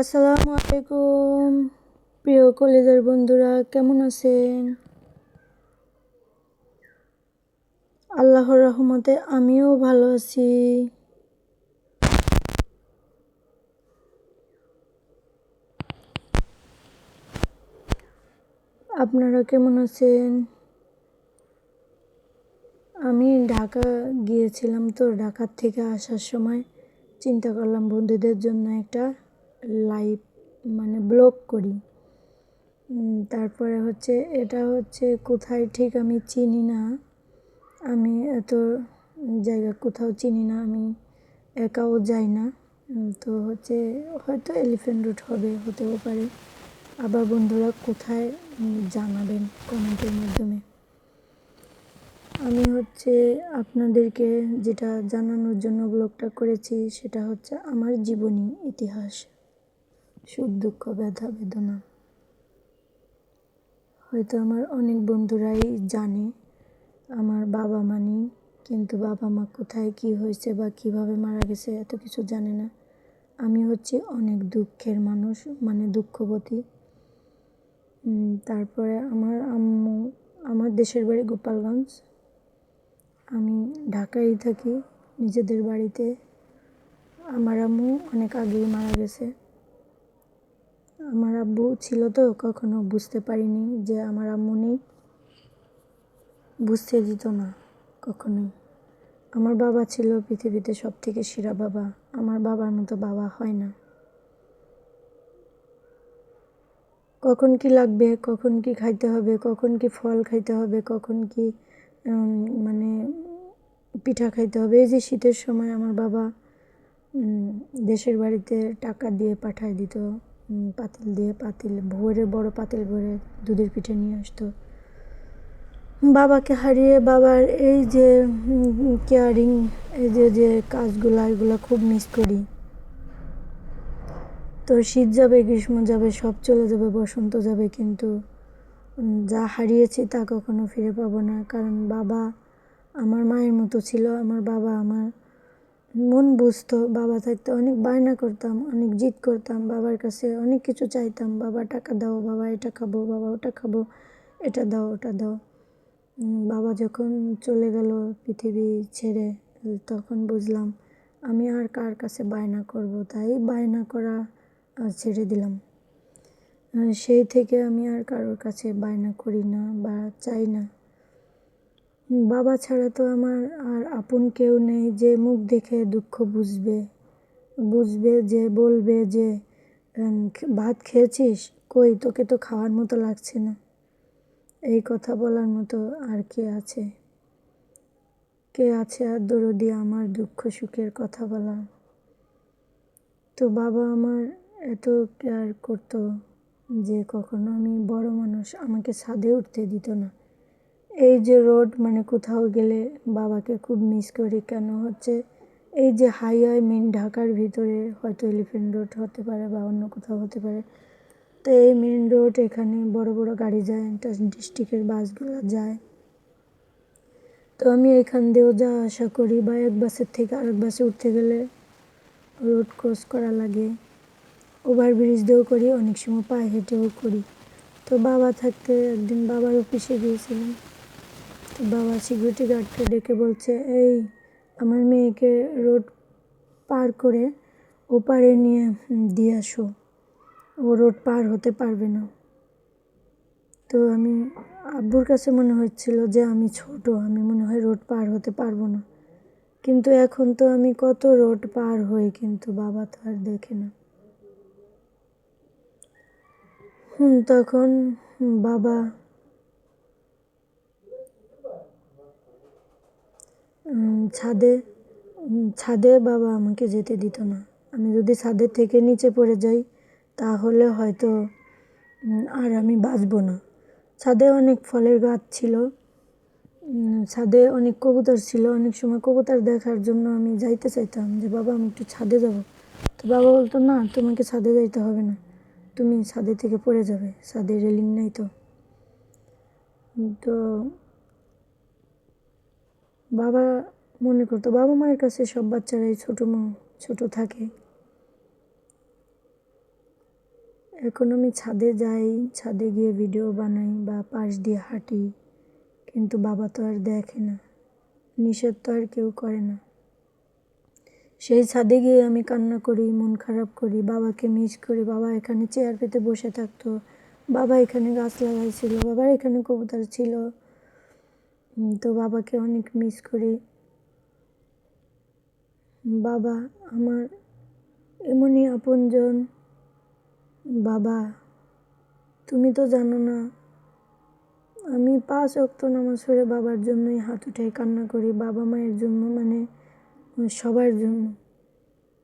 আসসালামু আলাইকুম প্রিয় কলেজের বন্ধুরা, কেমন আছেন? আল্লাহর রহমতে আমিও ভালো আছি। আপনারা কেমন আছেন? আমি ঢাকা গিয়েছিলাম, তো ঢাকার থেকে আসার সময় চিন্তা করলাম বন্ধুদের জন্য একটা লাইভ ব্লগ করি। তারপরে এটা কোথায় ঠিক আমি চিনি না, আমি এত জায়গা কোথাও চিনি না, আমি একাও যাই না। তো হয়তো এলিফ্যান্ট রোড হতেও পারে। আবার বন্ধুরা কোথায় জানাবেন কমেন্টের মাধ্যমে। আমি আপনাদেরকে যেটা জানানোর জন্য ব্লগটা করেছি সেটা আমার জীবনী ইতিহাস, সুখ দুঃখ ব্যথা বেদনা। হয়তো আমার অনেক বন্ধুরাই জানে আমার বাবা মা নেই, কিন্তু বাবা মা কোথায় কি হয়েছে বা কিভাবে মারা গেছে এত কিছু জানে না। আমি অনেক দুঃখের মানুষ, দুঃখবতী। তারপরে আমার আম্মু, আমার দেশের বাড়ি গোপালগঞ্জ, আমি ঢাকায় থাকি নিজেদের বাড়িতে। আমার আম্মু অনেক আগেই মারা গেছে। আমার আব্বু ছিল তো কখনো বুঝতে পারিনি যে আমার আম্মু নেই, বুঝতে দিত না কখনোই। আমার বাবা ছিল পৃথিবীতে সব থেকে সেরা বাবা, আমার বাবার মতো বাবা হয় না। কখন কি লাগবে, কখন কি খাইতে হবে, কখন কি ফল খাইতে হবে, কখন কি মানে পিঠা খাইতে হবে। এই যে শীতের সময় আমার বাবা দেশের বাড়িতে টাকা দিয়ে পাঠায় দিত, পাতিল ভরে, বড় পাতিল ভরে দুধের পিঠে নিয়ে আসতো। বাবাকে হারিয়ে বাবার এই যে কেয়ারিং, এই যে কাজগুলো, এগুলো খুব মিস করি। তো শীত যাবে, গ্রীষ্ম যাবে, সব চলে যাবে, বসন্ত যাবে, কিন্তু যা হারিয়েছি তা কখনো ফিরে পাবো না। কারণ বাবা আমার মায়ের মতো ছিল। আমার বাবা আমার মন বুঝতো। বাবা থাকতে অনেক বায়না করতাম, অনেক জিদ করতাম, বাবার কাছে অনেক কিছু চাইতাম। বাবা টাকা দাও, বাবা এটা খাবো, বাবা ওটা খাবো, এটা দাও ওটা দাও। বাবা যখন চলে গেল পৃথিবী ছেড়ে, তখন বুঝলাম আমি আর কার কাছে বায়না করব। তাই বায়না করা ছেড়ে দিলাম। সেই থেকে আমি আর কারোর কাছে বায়না করি না বা চাই না। বাবা ছাড়া তো আমার আর আপন কেউ নেই যে মুখ দেখে দুঃখ বুঝবে, যে বলবে যে ভাত খেয়েছিস, কই তোকে তো খাওয়ার মতো লাগছে না। এই কথা বলার মতো আর কে আছে? আর দরদি আমার দুঃখ সুখের কথা বলা? তো বাবা আমার এত কেয়ার করতো যে কখনো আমি বড় মানুষ, আমাকে ছাদে উঠতে দিত না। এই যে রোড, কোথাও গেলে বাবাকে খুব মিস করি। কেন এই যে হাইওয়ে মেন ঢাকার ভিতরে, হয়তো এলিফ্যান্ট রোড হতে পারে বা অন্য কোথাও হতে পারে। তো এই মেন রোড, এখানে বড় বড় গাড়ি যায়, ডিস্ট্রিক্টের বাসগুলো যায়। তো আমি এখান দিয়েও যাওয়া আসা করি, বা এক বাসের থেকে আরেক বাসে উঠতে গেলে রোড ক্রস করা লাগে। ওভারব্রিজ দিয়েও করি, অনেক সময় পায়ে হেঁটেও করি। তো বাবা থাকতে একদিন বাবার অফিসে গিয়েছিলাম। তো বাবা সিকিউরিটি গার্ডকে ডেকে বলছে, এই আমার মেয়েকে রোড পার করে ওপারে নিয়ে দিয়ে আসো, ও রোড পার হতে পারবে না। তো আমি আব্বুর কাছে মনে হচ্ছিল যে আমি ছোট, আমি মনে হয় রোড পার হতে পারবো না। কিন্তু এখন তো আমি কত রোড পার হই, কিন্তু বাবা তো আর দেখে না। তখন বাবা ছাদে বাবা আমাকে যেতে দিত না। আমি যদি ছাদের থেকে নিচে পড়ে যাই তাহলে হয়তো আর আমি বাঁচবো না। ছাদে অনেক ফলের গাছ ছিল, ছাদে অনেক কবুতর ছিল। অনেক সময় কবুতর দেখার জন্য আমি যাইতে চাইতাম যে বাবা আমি একটু ছাদে যাব। তো বাবা বলতো, না তোমাকে ছাদে যাইতে হবে না, তুমি ছাদে থেকে পড়ে যাবে, ছাদে রেলিং নাই তো। তো বাবা মনে করতো, বাবা মায়ের কাছে সব বাচ্চারাই ছোট থাকে। এখন আমি ছাদে যাই, ছাদে গিয়ে ভিডিও বানাই বা পাশ দিয়ে হাঁটি, কিন্তু বাবা তো আর দেখে না, নিষেধ তো আর কেউ করে না। সেই ছাদে গিয়ে আমি কান্না করি, মন খারাপ করি, বাবাকে মিস করি। বাবা এখানে চেয়ার পেতে বসে থাকতো, বাবা এখানে গাছ লাগাইছিল, বাবার এখানে কবুতর ছিল। তো বাবাকে অনেক মিস করি। বাবা আমার এমনই আপনজন। বাবা, তুমি তো জানো না, আমি 5 ওয়াক্ত নামাজ পড়ে বাবার জন্যই হাত উঠাই কান্না করি, বাবা মায়ের জন্য, মানে সবার জন্য,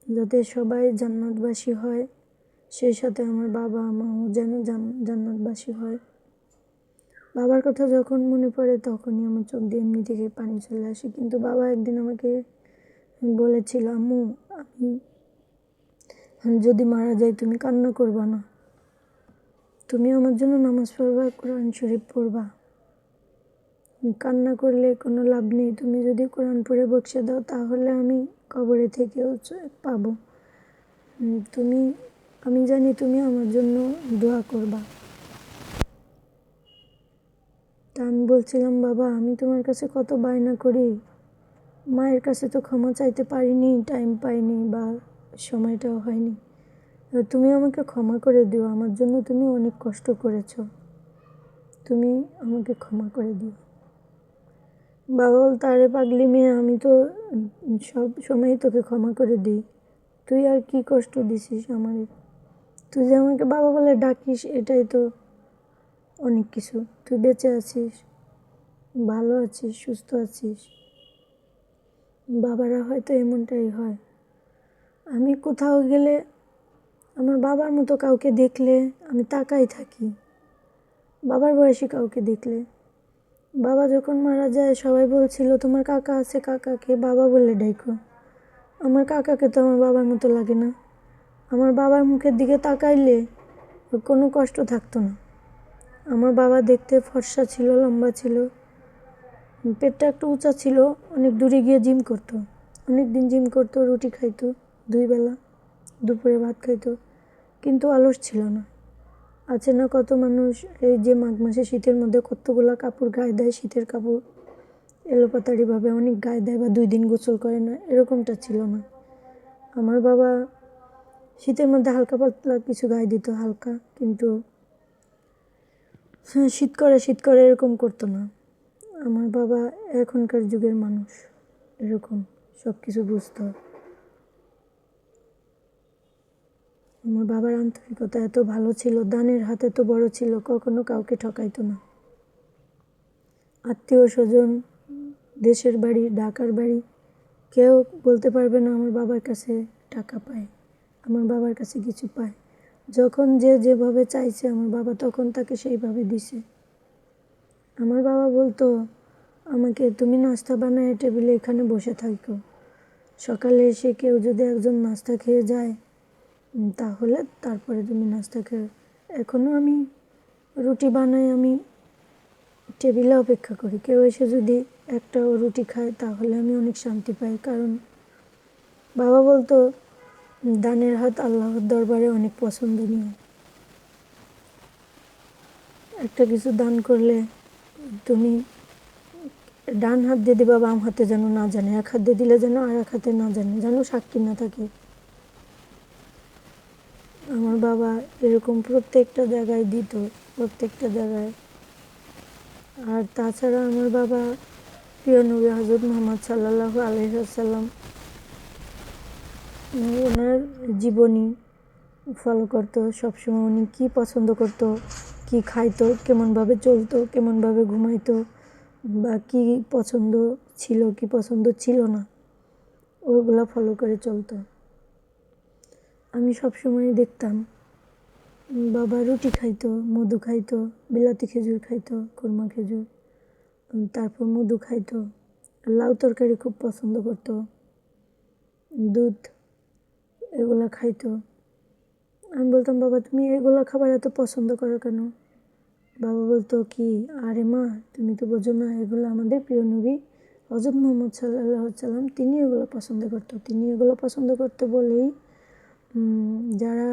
যাতে সবাই জান্নাতবাসী হয়, সেই সাথে আমার বাবা মাও যেন জান্নাতবাসী হয়। বাবার কথা যখন মনে পড়ে তখনই আমার চোখ দিয়ে এমনি থেকে পানি চলে আসে। কিন্তু বাবা একদিন আমাকে বলেছিল, আম্মু, আমি যদি মারা যাই তুমি কান্না করবা না, তুমি আমার জন্য নামাজ পড়বা, কোরআন শরীফ পড়বা, কান্না করলে কোনো লাভ নেই, তুমি যদি কোরআন পড়ে বকশে দাও তাহলে আমি কবরে থেকেও পাবো। আমি জানি তুমি আমার জন্য দোয়া করবা। তা আমি বলছিলাম, বাবা, আমি তোমার কাছে কত বায়না করি, মায়ের কাছে তো ক্ষমা চাইতে পারিনি, টাইম পাইনি বা সময়টাও হয়নি, তুমি আমাকে ক্ষমা করে দিও, আমার জন্য তুমি অনেক কষ্ট করেছো, তুমি আমাকে ক্ষমা করে দিও। বাবা বলতো, আরে পাগলি মেয়ে, আমি তো সব সময় তোকে ক্ষমা করে দিই, তুই আর কি কষ্ট দিছিস আমারে, তুই যে আমাকে বাবা বলে ডাকিস এটাই তো অনেক কিছু, তুই বেঁচে আছিস, ভালো আছিস, সুস্থ আছিস। বাবারা হয়তো এমনটাই হয়। আমি কোথাও গেলে আমার বাবার মতো কাউকে দেখলে আমি তাকাই থাকি, বাবার বয়সী কাউকে দেখলে। বাবা যখন মারা যায় সবাই বলছিল, তোমার কাকা আছে, কাকাকে বাবা বলে ডাইকো। আমার কাকাকে তো আমার বাবার মতো লাগে না। আমার বাবার মুখের দিকে তাকাইলে কোনো কষ্ট থাকতো না। আমার বাবা দেখতে ফর্সা ছিল, লম্বা ছিল, পেটটা একটু উঁচা ছিল, অনেক দূরে গিয়ে জিম করতো, অনেক দিন জিম করতো, রুটি খাইতো 2 বেলা, দুপুরে ভাত খাইতো, কিন্তু অলস ছিল না। আছে না কত মানুষ এই যে মাঘ মাসে শীতের মধ্যে কতগুলা কাপড় গায়ে দেয়, শীতের কাপড় এলোপাতাড়িভাবে অনেক গায়ে দেয় বা 2 দিন গোসল করে না, এরকমটা ছিল না। আমার বাবা শীতের মধ্যে হালকা পাতলা কিছু গায়ে দিত, হালকা, কিন্তু শীত করে এরকম করতো না। আমার বাবা এখনকার যুগের মানুষ, এরকম সব কিছু বুঝতো। আমার বাবার আন্তরিকতা এত ভালো ছিল, দানের হাত এত বড় ছিল, কখনো কাউকে ঠকাইতো না। আত্মীয় স্বজন, দেশের বাড়ি, ঢাকার বাড়ি, কেউ বলতে পারবে না আমার বাবার কাছে টাকা পায়, আমার বাবার কাছে কিছু পায়। যখন যে যেভাবে চাইছে আমার বাবা তখন তাকে সেইভাবে দিছে। আমার বাবা বলতো আমাকে, তুমি নাস্তা বানায় টেবিলে এখানে বসে থাকো, সকালে এসে কেউ যদি একজন নাস্তা খেয়ে যায় তাহলে তারপরে তুমি নাস্তা খেয়ে। এখনও আমি রুটি বানাই, আমি টেবিলে অপেক্ষা করি, কেউ এসে যদি একটাও রুটি খায় তাহলে আমি অনেক শান্তি পাই। কারণ বাবা বলতো, দানের হাত আল্লাহর দরবারে অনেক পছন্দনীয়। একটা কিছু দান করলে তুমি ডান হাত দিয়ে দিবা, বাম হাতে যেন না জানে, এক হাত দিয়ে দিলে যেন আর এক হাতে না জানে, যেন সাক্ষী না থাকে। আমার বাবা এরকম প্রত্যেকটা জায়গায় দিত, প্রত্যেকটা জায়গায়। আর তাছাড়া আমার বাবা প্রিয় নবী হযরত মুহাম্মদ সাল্লাল্লাহু আলাইহি ওয়াসাল্লাম, ওনার জীবনী ফলো করতো সবসময়। উনি কী পছন্দ করতো, কী খাইতো, কেমনভাবে চলতো, কেমনভাবে ঘুমাইতো, বা কী পছন্দ ছিল, কী পছন্দ ছিল না, ওগুলো ফলো করে চলতো। আমি সবসময় দেখতাম বাবা রুটি খাইতো, মধু খাইতো, বিলাতি খেজুর খাইতো, খুরমা খেজুর, তারপর মধু খাইতো, লাউ তরকারি খুব পছন্দ করতো, দুধ, এগুলো খাইতো। আমি বলতাম, বাবা তুমি এগুলো খাবার এত পছন্দ করো কেন? বাবা বলতো কি, আরে মা, তুমি তো বোঝো না, এগুলো আমাদের প্রিয় নবী হযরত মুহাম্মদ সাল্লাল্লাহু আলাইহি ওয়াসাল্লাম, তিনি এগুলো পছন্দ করতো, তিনি এগুলো পছন্দ করতে বলেই যারা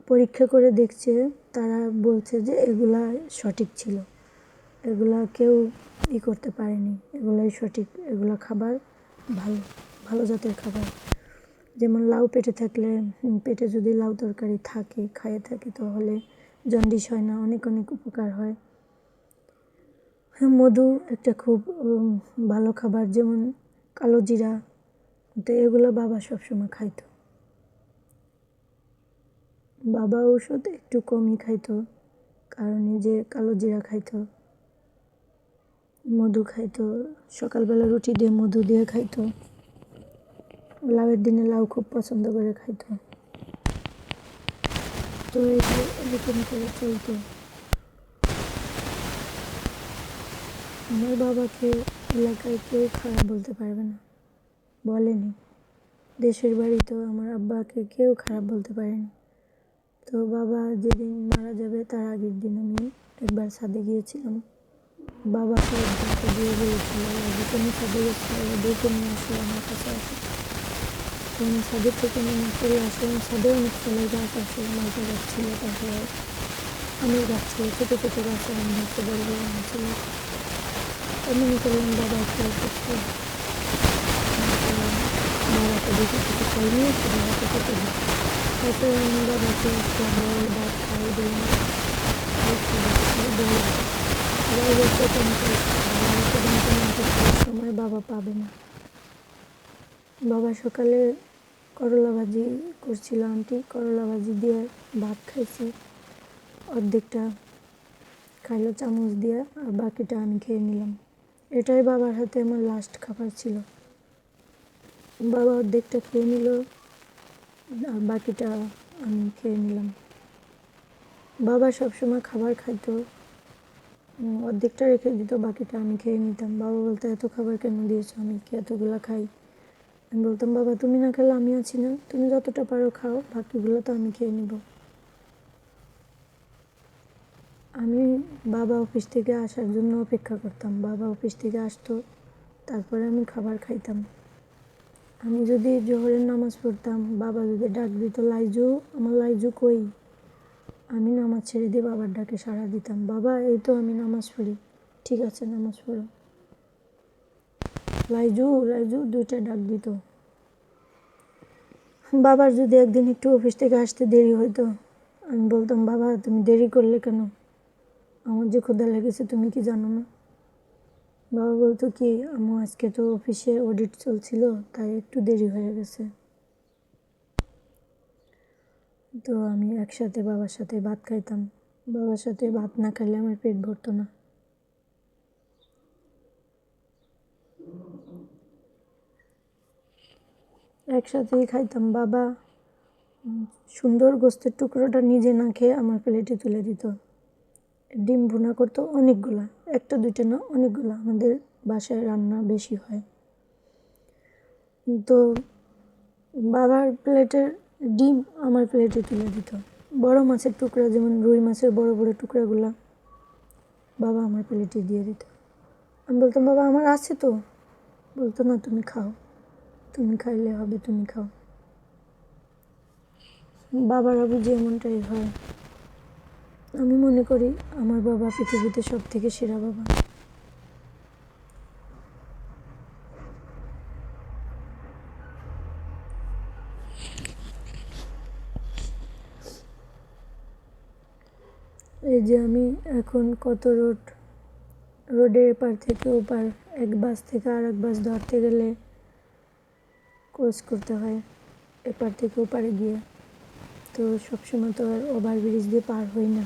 পরীক্ষা করে দেখছে, তারা বলছে যে এগুলা সঠিক ছিল, এগুলা কেউ করতে পারেনি, এগুলাই সঠিক, এগুলা খাবার ভালো, ভালো জাতের খাবার। যেমন লাউ পেটে থাকলে, পেটে যদি লাউ তরকারি থাকে, খাইয়ে থাকে, তাহলে জন্ডিস হয় না, অনেক অনেক উপকার হয়। মধু একটা খুব ভালো খাবার, যেমন কালো জিরা, তো এগুলো বাবা সবসময় খাইতো। বাবা ওষুধ একটু কমই খাইতো, কারণ যে কালো জিরা খাইতো, মধু খাইতো, সকালবেলা রুটি দিয়ে মধু দিয়ে খাইতো, লাউয়ের দিনে লাউ খুব পছন্দ করে খাইতো। তো এরকম করে চলতো। আমার বাবাকে এলাকায় কেউ খারাপ বলতে পারবে না, বলেনি। দেশের বাড়িতেও আমার আব্বাকে কেউ খারাপ বলতে পারেনি। তো বাবা যেদিন মারা যাবে তার আগের দিন আমি একবার ছাদে গিয়েছিলাম। বাবাকে একজনকে দিয়ে বলেছিল যে তুমি ছাদে গেছিলো, দেখে নিয়ে আসো, আমার কাছে আসো। তো আমি ছাদের থেকে নেমে চলে আসলাম। ছাদে অনেক ফলের গাছ আছে, মালটা গাছ ছিল, তারপরে আমের গাছ ছিল, ছোটো ছোটো গাছ, আম ধরতে বড় বড় আম ছিল। মনে করলাম বাবা একটু অসুস্থ, বাবাকে দেখে কিছু ফল নিয়ে এসে বাবাকে খেতে দিই। তারপরে আমি বাবাকে একটা বড় ভাত খাইয়ে দিলাম, আবার বলছে তুমি সময় বাবা পাবে না। বাবা সকালে করলা ভাজি করছিল আন্টি, করলা ভাজি দিয়ে ভাত খাইছে, অর্ধেকটা খাইলো চামচ দিয়ে, আর বাকিটা আমি খেয়ে নিলাম। এটাই বাবার হাতে আমার লাস্ট খাবার ছিল। বাবা অর্ধেকটা খেয়ে নিল, আর বাকিটা আমি খেয়ে নিলাম। বাবা সবসময় খাবার খাইতো, অর্ধেকটা রেখে দিত, বাকিটা আমি খেয়ে নিতাম। বাবা বলতো এত খাবার কেন দিয়েছো, আমি কি এতগুলো খাই? আমি বলতাম বাবা তুমি না খেলে আমি আছি না, তুমি যতটা পারো খাও, বাকিগুলো তো আমি খেয়ে নিব। আমি বাবা অফিস থেকে আসার জন্য অপেক্ষা করতাম। বাবা অফিস থেকে আসতো, তারপরে আমি খাবার খাইতাম। আমি যদি জোহরের নামাজ পড়তাম, বাবা যদি ডাক দিত লাইজু, আমার লাইজু কই, আমি নামাজ ছেড়ে দিয়ে বাবার ডাকে সাড়া দিতাম, বাবা এই তো আমি নামাজ পড়ি। ঠিক আছে নামাজ পড়ো। লাইজু লাইজু দুইটা ডাক দিত। বাবার যদি একদিন একটু অফিস থেকে আসতে দেরি হইতো, আমি বলতাম বাবা তুমি দেরি করলে কেন, আমার যে ক্ষুধা লেগেছে তুমি কি জানো না? বাবা বলতো কি আম্মু আজকে তো অফিসে অডিট চলছিল, তাই একটু দেরি হয়ে গেছে। তো আমি একসাথে বাবার সাথে ভাত খাইতাম। বাবার সাথে ভাত না খাইলে আমার পেট ভরতো না। একসাথেই খাইতাম। বাবা সুন্দর গোস্তের টুকরোটা নিজে না খেয়ে আমার প্লেটে তুলে দিত। ডিম ভুনা করতো অনেকগুলা, একটা দুইটা না অনেকগুলা, আমাদের বাসায় রান্না বেশি হয়। তো বাবার প্লেটের ডিম আমার প্লেটে তুলে দিত। বড় মাছের টুকরা, যেমন রুই মাছের বড় বড় টুকরাগুলা বাবা আমার প্লেটে দিয়ে দিত। আমি বলতাম বাবা আমার আছে তো, বলতো না তুমি খাও, তুমি খাইলে হবে, তুমি খাও। বাবারা বুঝি এমনটাই হয়। আমি মনে করি আমার বাবা পৃথিবীতে সব থেকে সেরা বাবা। এই যে আমি এখন কত রোডের এপার থেকে ওপার, এক বাস থেকে আর এক বাস ধরতে গেলে ক্রস করতে হয় এপার থেকে ওপারে গিয়ে। তো সবসময় তো আর ওভারব্রিজ দিয়ে পার হই না,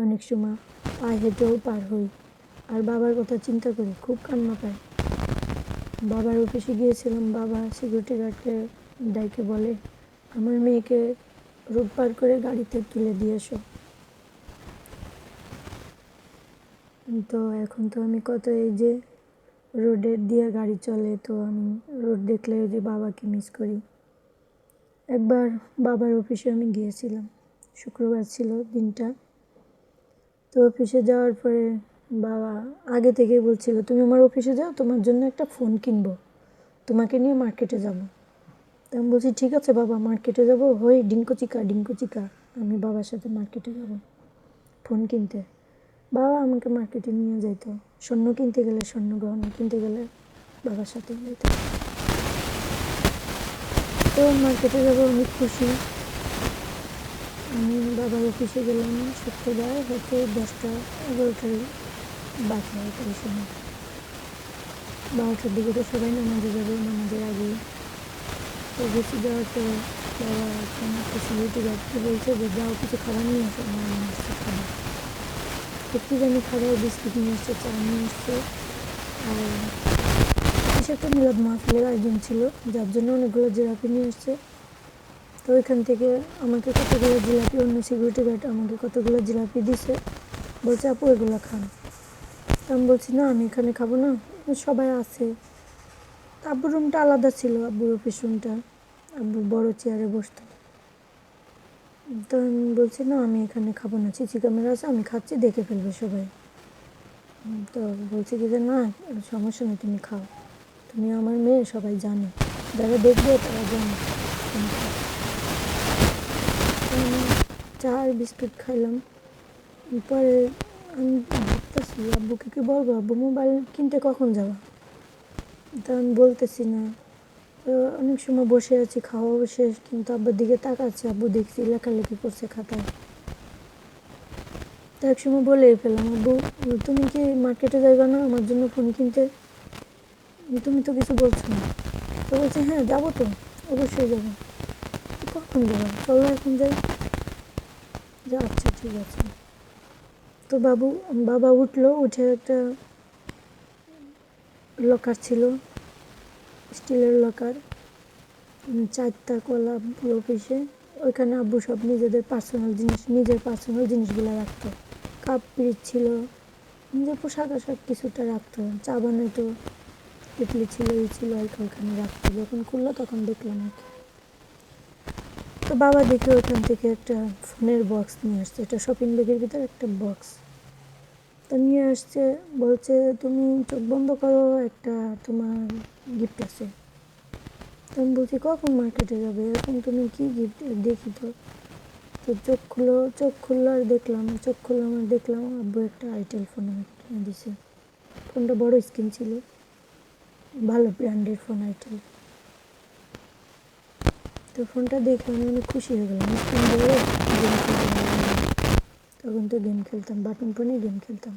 অনেক সময় পায়ে হেঁটেও পার হই। আর বাবার কথা চিন্তা করি খুব কান্না পায়। বাবার অফিসে গিয়েছিলাম, বাবা সিকিউরিটি গার্ডকে ডাইকে বলে আমার মেয়েকে রোড পার করে গাড়িতে তুলে দিয়ে এসো। তো এখন তো আমি কত এই যে রোডের দিয়ে গাড়ি চলে, তো আমি রোড দেখলে যে বাবাকে মিস করি। একবার বাবার অফিসে আমি গিয়েছিলাম, শুক্রবার ছিল দিনটা। তো অফিসে যাওয়ার পরে বাবা আগে থেকেই বলছিল তুমি আমার অফিসে যাও, তোমার জন্য একটা ফোন কিনবো, তোমাকে নিয়ে মার্কেটে যাব। তা আমি বলছি ঠিক আছে বাবা, মার্কেটে যাবো, হই ডিঙ্কু চিকা। আমি বাবার সাথে মার্কেটে যাব ফোন কিনতে। বাবা আমাকে মার্কেটে নিয়ে যাইতো, স্বর্ণ কিনতে গেলে, স্বর্ণ গহনা কিনতে গেলে বাবার সাথে যাইতো। তো মার্কেটে যাবো, অনেক খুশি। আমি বাবার অফিসে গেলাম শুক্রবার, হয়তো 10টা-11টার বাকি হয়তো এই সময়। 12টার দিকে তো সবাই নামাজে যাবে, নামাজের আগে তো গেছি। যাওয়ার পরে বাবা একটা সিকিউরিটি গার্ডকে বলছে যে যাও কিছু খাবার নিয়ে আসো। আমার নিয়ে আসছে খাবার, একটু জানি খাবার, বিস্কুট নিয়ে আসছে, চা নিয়ে আসছে। আর কিছু একটা মিলাদ মাহফিলের আয়োজন ছিল, যার জন্য অনেকগুলো জিলাপি নিয়ে আসছে। তো ওইখান থেকে আমাকে কতগুলো জিলাপি, অন্য সিকিউরিটি গার্ড আমাকে কতগুলো জিলাপি দিছে, বলছে আপু এগুলো খান। আমি বলছি না আমি এখানে খাবো না, সবাই আছে। আব্বুর রুমটা আলাদা ছিল, আব্বুর অফিস রুমটা, আব্বু বড় চেয়ারে বসতো। তো আমি বলছি না আমি এখানে খাবো না, সিসি ক্যামেরা আছে, আমি খাচ্ছি দেখে ফেলবে সবাই। তো বলছি কি যে না সমস্যা নেই, তুমি খাও, তুমি আমার মেয়ে, সবাই জানে, যারা দেখবে তারা জানে তুমি খাও। আমি চা আর বিস্কুট খাইলাম। পরে আমি ভাবতেছি আব্বুকে কি বলবো, আব্বু মোবাইল কিনতে কখন যাবা। তা আমি বলতেছি না। তো অনেক সময় বসে আছি, খাওয়াও শেষ, কিন্তু আব্বুর দিকে তাকাচ্ছি, আব্বু দেখছি লেখালেখি করছে খাতায়। তো এক সময় বলেই ফেললাম আব্বু তুমি কি মার্কেটে যাইবা না আমার জন্য ফোন কিনতে, তুমি তো কিছু বলছো না। তো বলছে হ্যাঁ যাবো তো, অবশ্যই যাবো। কখন যাবা, চলো এখন যাই। যা আচ্ছা ঠিক আছে। তো বাবা উঠলো, উঠে একটা লকার ছিল, স্টিলের লকার, 4টা কলা আব্বুর অফিসে। ওইখানে আব্বু সব নিজের পার্সোনাল জিনিসগুলো রাখতো। কাপ পিরিচ ছিল, নিজের পোশাক আশাক কিছুটা রাখতো, চা বানাইতো, ইডলি ছিল, এই ছিল আর কি, ওখানে রাখতো। যখন খুললো তখন দেখলাম আর কি। তো বাবা দেখে ওইখান থেকে একটা ফোনের বক্স নিয়ে আসছে, এটা শপিং ব্যাগের ভিতরে একটা বক্স তো নিয়ে আসছে। বলছে তুমি চোখ বন্ধ করো, একটা তোমার গিফট আছে। তো আমি বলছি কখন মার্কেটে যাবে, এখন তুমি কি গিফট দেখি। তো তো চোখ খুললো আর দেখলাম আব্বু একটা আইটেল ফোন আমাকে কিনে দিছে। ফোনটা বড় স্ক্রিন ছিল, ভালো ব্র্যান্ডের ফোন আইটেল। তো ফোনটা দেখে আমি অনেক খুশি হয়ে গেলাম, স্ক্রিন বড়, গেম খেলতে ভালো লাগে। তখন তো গেম খেলতাম, বাটন ফোনে গেম খেলতাম।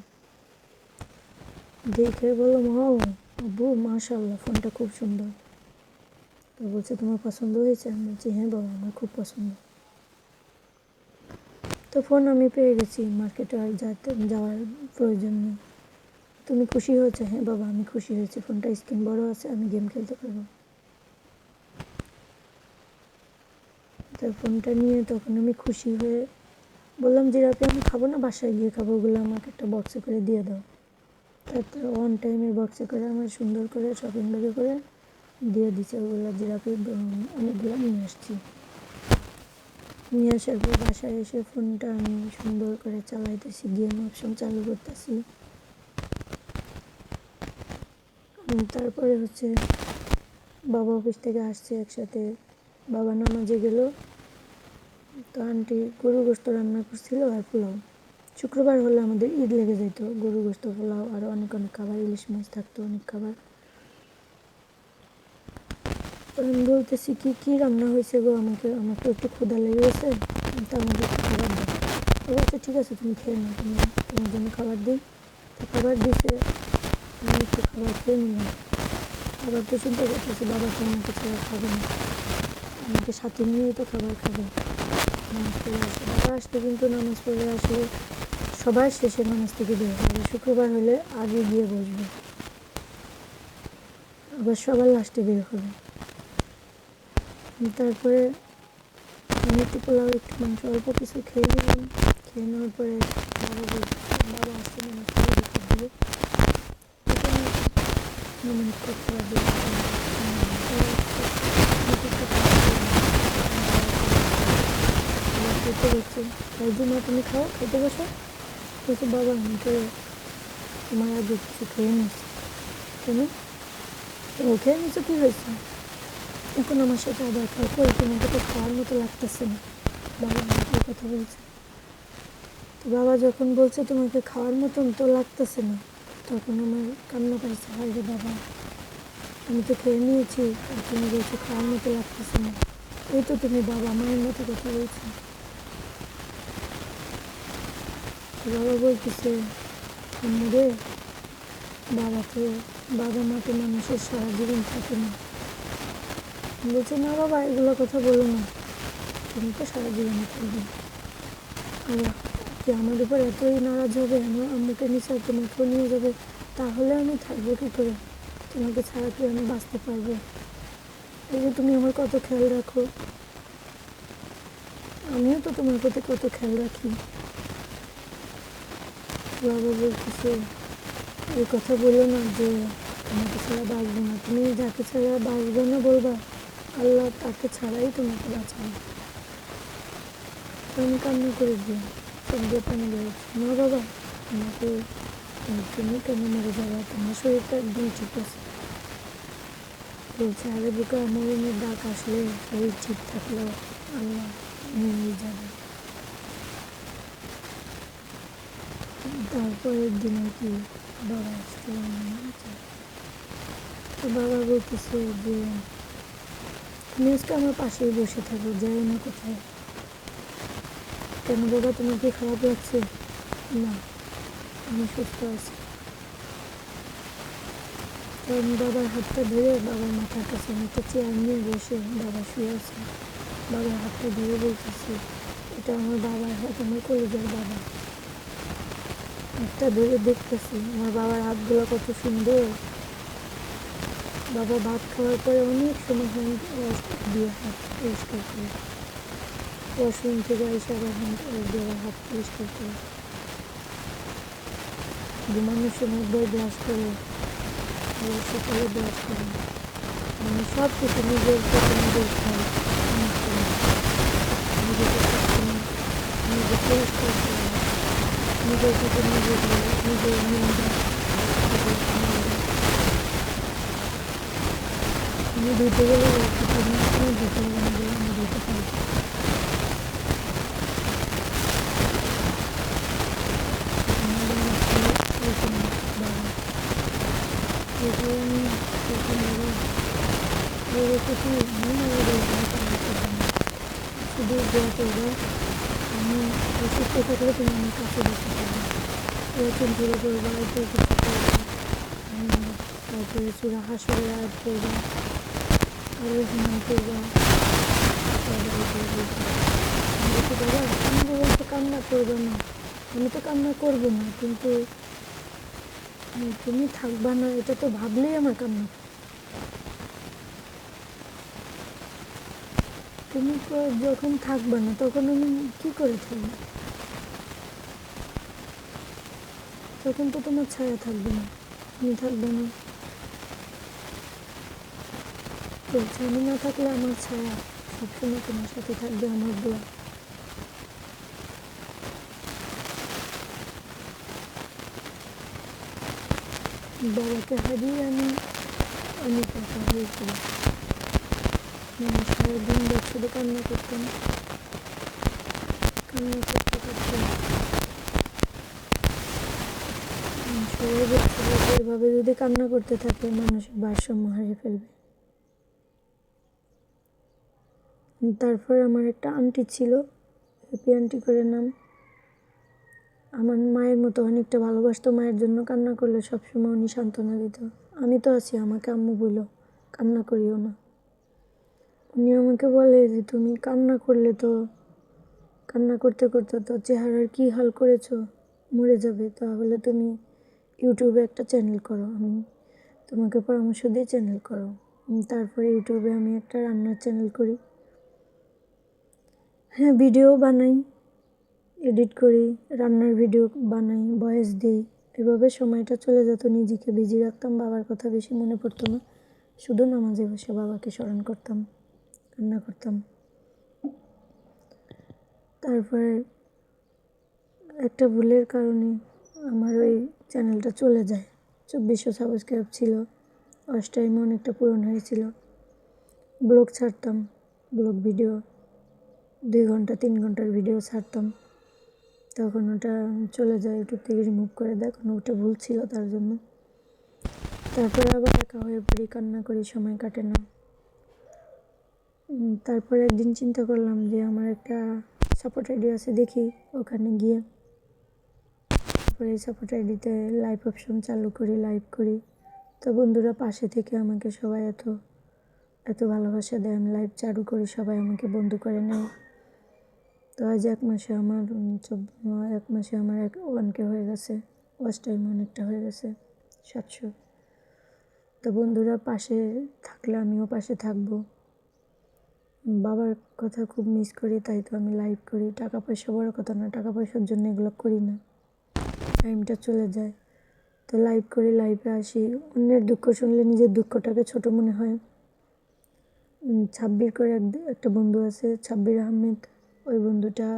দেখে বললাম ও আব্বু মাশাআল্লাহ ফোনটা খুব সুন্দর। তো বলছে তোমার পছন্দ হয়েছে, আমি বলছি হ্যাঁ বাবা আমার খুব পছন্দ। তো ফোন আমি পেয়ে গেছি, মার্কেটে আর যাওয়ার প্রয়োজন নেই। তুমি খুশি হয়েছে, হ্যাঁ বাবা আমি খুশি হয়েছি, ফোনটা স্ক্রিন বড় আছে, আমি গেম খেলতে পারবো। তো ফোনটা নিয়ে তখন আমি খুশি হয়ে বললাম জিলাপি আমি খাবো না, বাসায় গিয়ে খাবো, ওগুলো আমাকে একটা বক্সে করে দিয়ে দাও। তারপরে অন টাইমের বক্সে করে আমার সুন্দর করে শপিং ব্যাগে করে দিয়ে দিচ্ছে ওগুলো জিলাপি। অনেকগুলো নিয়ে আসছি, নিয়ে আসার পর বাসায় এসে ফোনটা আমি সুন্দর করে চালাইতেছি, গেম অপশন চালু করতেছি। তারপরে হচ্ছে বাবা অফিস থেকে আসছে একসাথে, বাবা নামাজে গেল। তো আন্টি গরু গোস্ত রান্না করছিল আর পোলাও। শুক্রবার হলে আমাদের ঈদ লেগে যেত, গরু গোস্ত, পোলাও, আরও অনেক খাবার, ইলিশ মাছ থাকতো, অনেক খাবার। তো আমি বলতেছি কি রান্না হয়েছে গো, আমাকে একটু ক্ষুধা লেগে গেছে, তো আমাকে একটু খাবার দাও। তো বলছে ঠিক আছে তুমি খেয়ে নাও, তোমার জন্য খাবার দিই। তো খাবার দিছে, আমি একটু খাবার খেয়ে নিলাম। খাবার তো চিন্তা করতেছি বাবা তো আমাকে ছাড়া খাবে না, আমাকে সাথে নিয়েই তো খাবার খাবে। নামাজ পড়ে আসে, বাবা আসতে কিন্তু নামাজ পড়ে আসলে সবার শেষে নামাজ থেকে বের হবে, শুক্রবার হলে আগে গিয়ে বসবে, আবার সবার লাস্টে বের হবে। তারপরে আমি একটু পোলাও, একটু মাংস, অল্প কিছু খেয়ে নিলাম। খেয়ে নেওয়ার পরে বাবা আসছে নামাজ পড়ে দিতে দিবে, নামাজ করতে পারবে। খেতে বসছে, তাই জন্য তুমি খাও, খেতে বসো। বলছে বাবা আমি তো তোমার আগে কিছু খেয়ে নিচ্ছি। কেন ও খেয়ে নিচ্ছ, কী হয়েছে, এখন আমার সাথে আবার খাও, কই তোমাকে তো খাওয়ার মতো লাগতেছে না। বাবা আমাকে এই কথা বলছে। তো বাবা যখন বলছে তোমাকে খাওয়ার মতন তো লাগতেছে না, তখন আমার কান্না পাইছে, হায় রে বাবা, আমি তো খেয়ে নিয়েছি আর তুমি বলছো খাওয়ার মতো লাগতেছে না। এই তো তুমি বাবা মায়ের মতো কথা বলছো। বাবা বলতেছে আম্মু রে, বাবা মা তো মানুষের সারা জীবন থাকে না। বলছে না বাবা, এগুলো কথা বলো না, তুমি তো সারা জীবনে থাকবে। আর কি আমার উপর এতই নারাজ হবে, আমার আম্মুকে নিচে তোমাকেও নিয়ে যাবে, তাহলে আমি থাকবো কী করে? তোমাকে ছাড়া কি আমি বাঁচতে পারবো? এই যে তুমি আমার কত খেয়াল রাখো, আমিও তো তোমার প্রতি কত খেয়াল রাখি। বাবা বলতেছে এই কথা বলো না যে তোমাকে ছাড়া বাঁচবো না, তুমি যাকে ছাড়া বাঁচবো না বলবা আল্লাহ তাকে ছাড়াই তোমাকে বাঁচাবে। আমি কান্না করে দিই, সব দিয়ে পানি বেরোচ্ছে। না বাবা, তুমি কেন মরে যাবা, তোমার শরীরটা একদম ঠিক আছে। বলছে আরে বুকে মরণের ডাক আসলে শরীর ঠিক থাকলেও আল্লাহ নিয়েই যাবে। তারপরের দিন আর কি বাবা আসছিল, তো বাবা বলতেছে যে তুমি আজকে আমার পাশেই বসে থাকো, যাই না কোথায়। কেন বাবা, তোমার কি খারাপ লাগছে? না, আমি সুস্থ আছি। তো আমি বাবার হাতটা ধরে বাবার মাথার কাছে আমি একটা চেয়ার নিয়ে বসে বাবা শুয়ে আছে, বাবার হাতটা ধরে বলতেছি এটা আমার বাবার হাত, আমার কলেজের বাবা। হাতটা ধরে দেখতেছি আমার বাবার হাতগুলো কত সুন্দর। বাবা ভাত খাওয়ার পরে অনেক সময় হ্যান্ড ওয়াশ দিয়ে হাত পরিষ্কার করে, ওয়াশরুম থেকে এসে আবার হ্যান্ড ওয়াশ দিয়ে আবার হাত পরিষ্কার করে, ঘুমানোর সময় একবার ব্রাশ করে, আবার সকালে ব্রাশ করে, মানে সব কিছু নিজের প্রতি নিজের খেয়াল, নিজেকে সবসময় নিজে পরিষ্কার করে, নিজের প্রতি নিজের নিয়ন্ত্রণ। আমি ধুতে গেলে আমি ধুতে গেলে আমি ধুতে পারি। শুধু দোয়া করবো আমি অসুস্থ থাকলে তুমি আমার কাছে বসে থাকবে, এরকম ধরে করবো, এরপর কিছু করবো, তারপরে চূড়া হাসরে আয়াত করবো, আরও হুমান করবো। বাবা তুমি বলছো কান্না করবো না, আমি তো কান্না করবো না, কিন্তু তুমি থাকবা না এটা তো ভাবলেই আমার কান্না। তুমি যখন থাকবা না তখন আমি কি করে থাকবো? তখন তো তোমার ছায়া থাকবে না, তুমি থাকবে না। বলছে আমি না থাকলে আমার ছায়া সবসময় তোমার সাথে থাকবে, আমার দোয়া। বাবাকে হারিয়ে আমি অনেক একা হয়েছিল, আমি সারাদিন শুধু কান্না করতাম, কান্না করতে করতে সবাই বলছিল যে এভাবে যদি কান্না করতে থাকে মানসিক ভারসাম্য হারিয়ে ফেলবে। তারপর আমার একটা আন্টি ছিল, হ্যাপি আন্টি করে নাম, আমার মায়ের মতো অনেকটা ভালোবাসতো, মায়ের জন্য কান্না করলে সবসময় উনি সান্ত্বনা দিত, আমি তো আছি, আমাকে আম্মু বললো কান্না করিও না। উনি আমাকে বলে যে তুমি কান্না করলে তো কান্না করতে করতে তো চেহারার কী হাল করেছো, মরে যাবে, তাহলে তুমি ইউটিউবে একটা চ্যানেল করো, আমি তোমাকে পরামর্শ দিয়ে চ্যানেল করো। তারপরে ইউটিউবে আমি একটা রান্নার চ্যানেল করি, হ্যাঁ ভিডিও বানাই, এডিট করি, রান্নার ভিডিও বানাই, ভয়েস দিই, এভাবে সময়টা চলে যেত, নিজেকে বিজি রাখতাম, বাবার কথা বেশি মনে পড়তো না, শুধু নামাজে বসে বাবাকে স্মরণ করতাম, কান্না করতাম। তারপরে একটা ভুলের কারণে আমার ওই চ্যানেলটা চলে যায়, 2400 সাবস্ক্রাইব ছিল, ওয়াচ টাইমও অনেকটা পূরণ হয়েছিল, ব্লগ ছাড়তাম, ব্লগ ভিডিও 2 ঘন্টা 3 ঘন্টার ভিডিও ছাড়তাম, তখন ওটা চলে যায় ইউটিউব থেকে রিমুভ করে দেয়, কারণ ওটা ভুল ছিল তার জন্য। তারপরে আবার একা হয়ে পড়ি, কান্না করি, সময় কাটে না। তারপরে একদিন চিন্তা করলাম যে আমার একটা সাপোর্ট আইডি আছে, দেখি ওখানে গিয়ে তারপরে এই সাপোর্ট আইডিতে লাইভ অপশন চালু করি, লাইভ করি। তো বন্ধুরা পাশে থেকে আমাকে সবাই এত এত ভালোবাসা দেয়, আমি লাইভ চালু করি, সবাই আমাকে বন্ধু করে নেয়। তো আজ 1 মাসে আমার 1K হয়ে গেছে, ওয়াচ টাইম অনেকটা হয়ে গেছে 700। তো বন্ধুরা পাশে থাকলে আমিও পাশে থাকবো। বাবার কথা খুব মিস করি, তাই তো আমি লাইভ করি। টাকা পয়সা বড় কথা না, টাকা পয়সার জন্য এগুলো করি না, টাইমটা চলে যায়। তো লাইভ করি, লাইভে আসি, অন্যের দুঃখ শুনলে নিজের দুঃখটাকে ছোট মনে হয়। ছাব্বির করে একটা বন্ধু আছে, ছাব্বির আহমেদ, ওই বন্ধুটা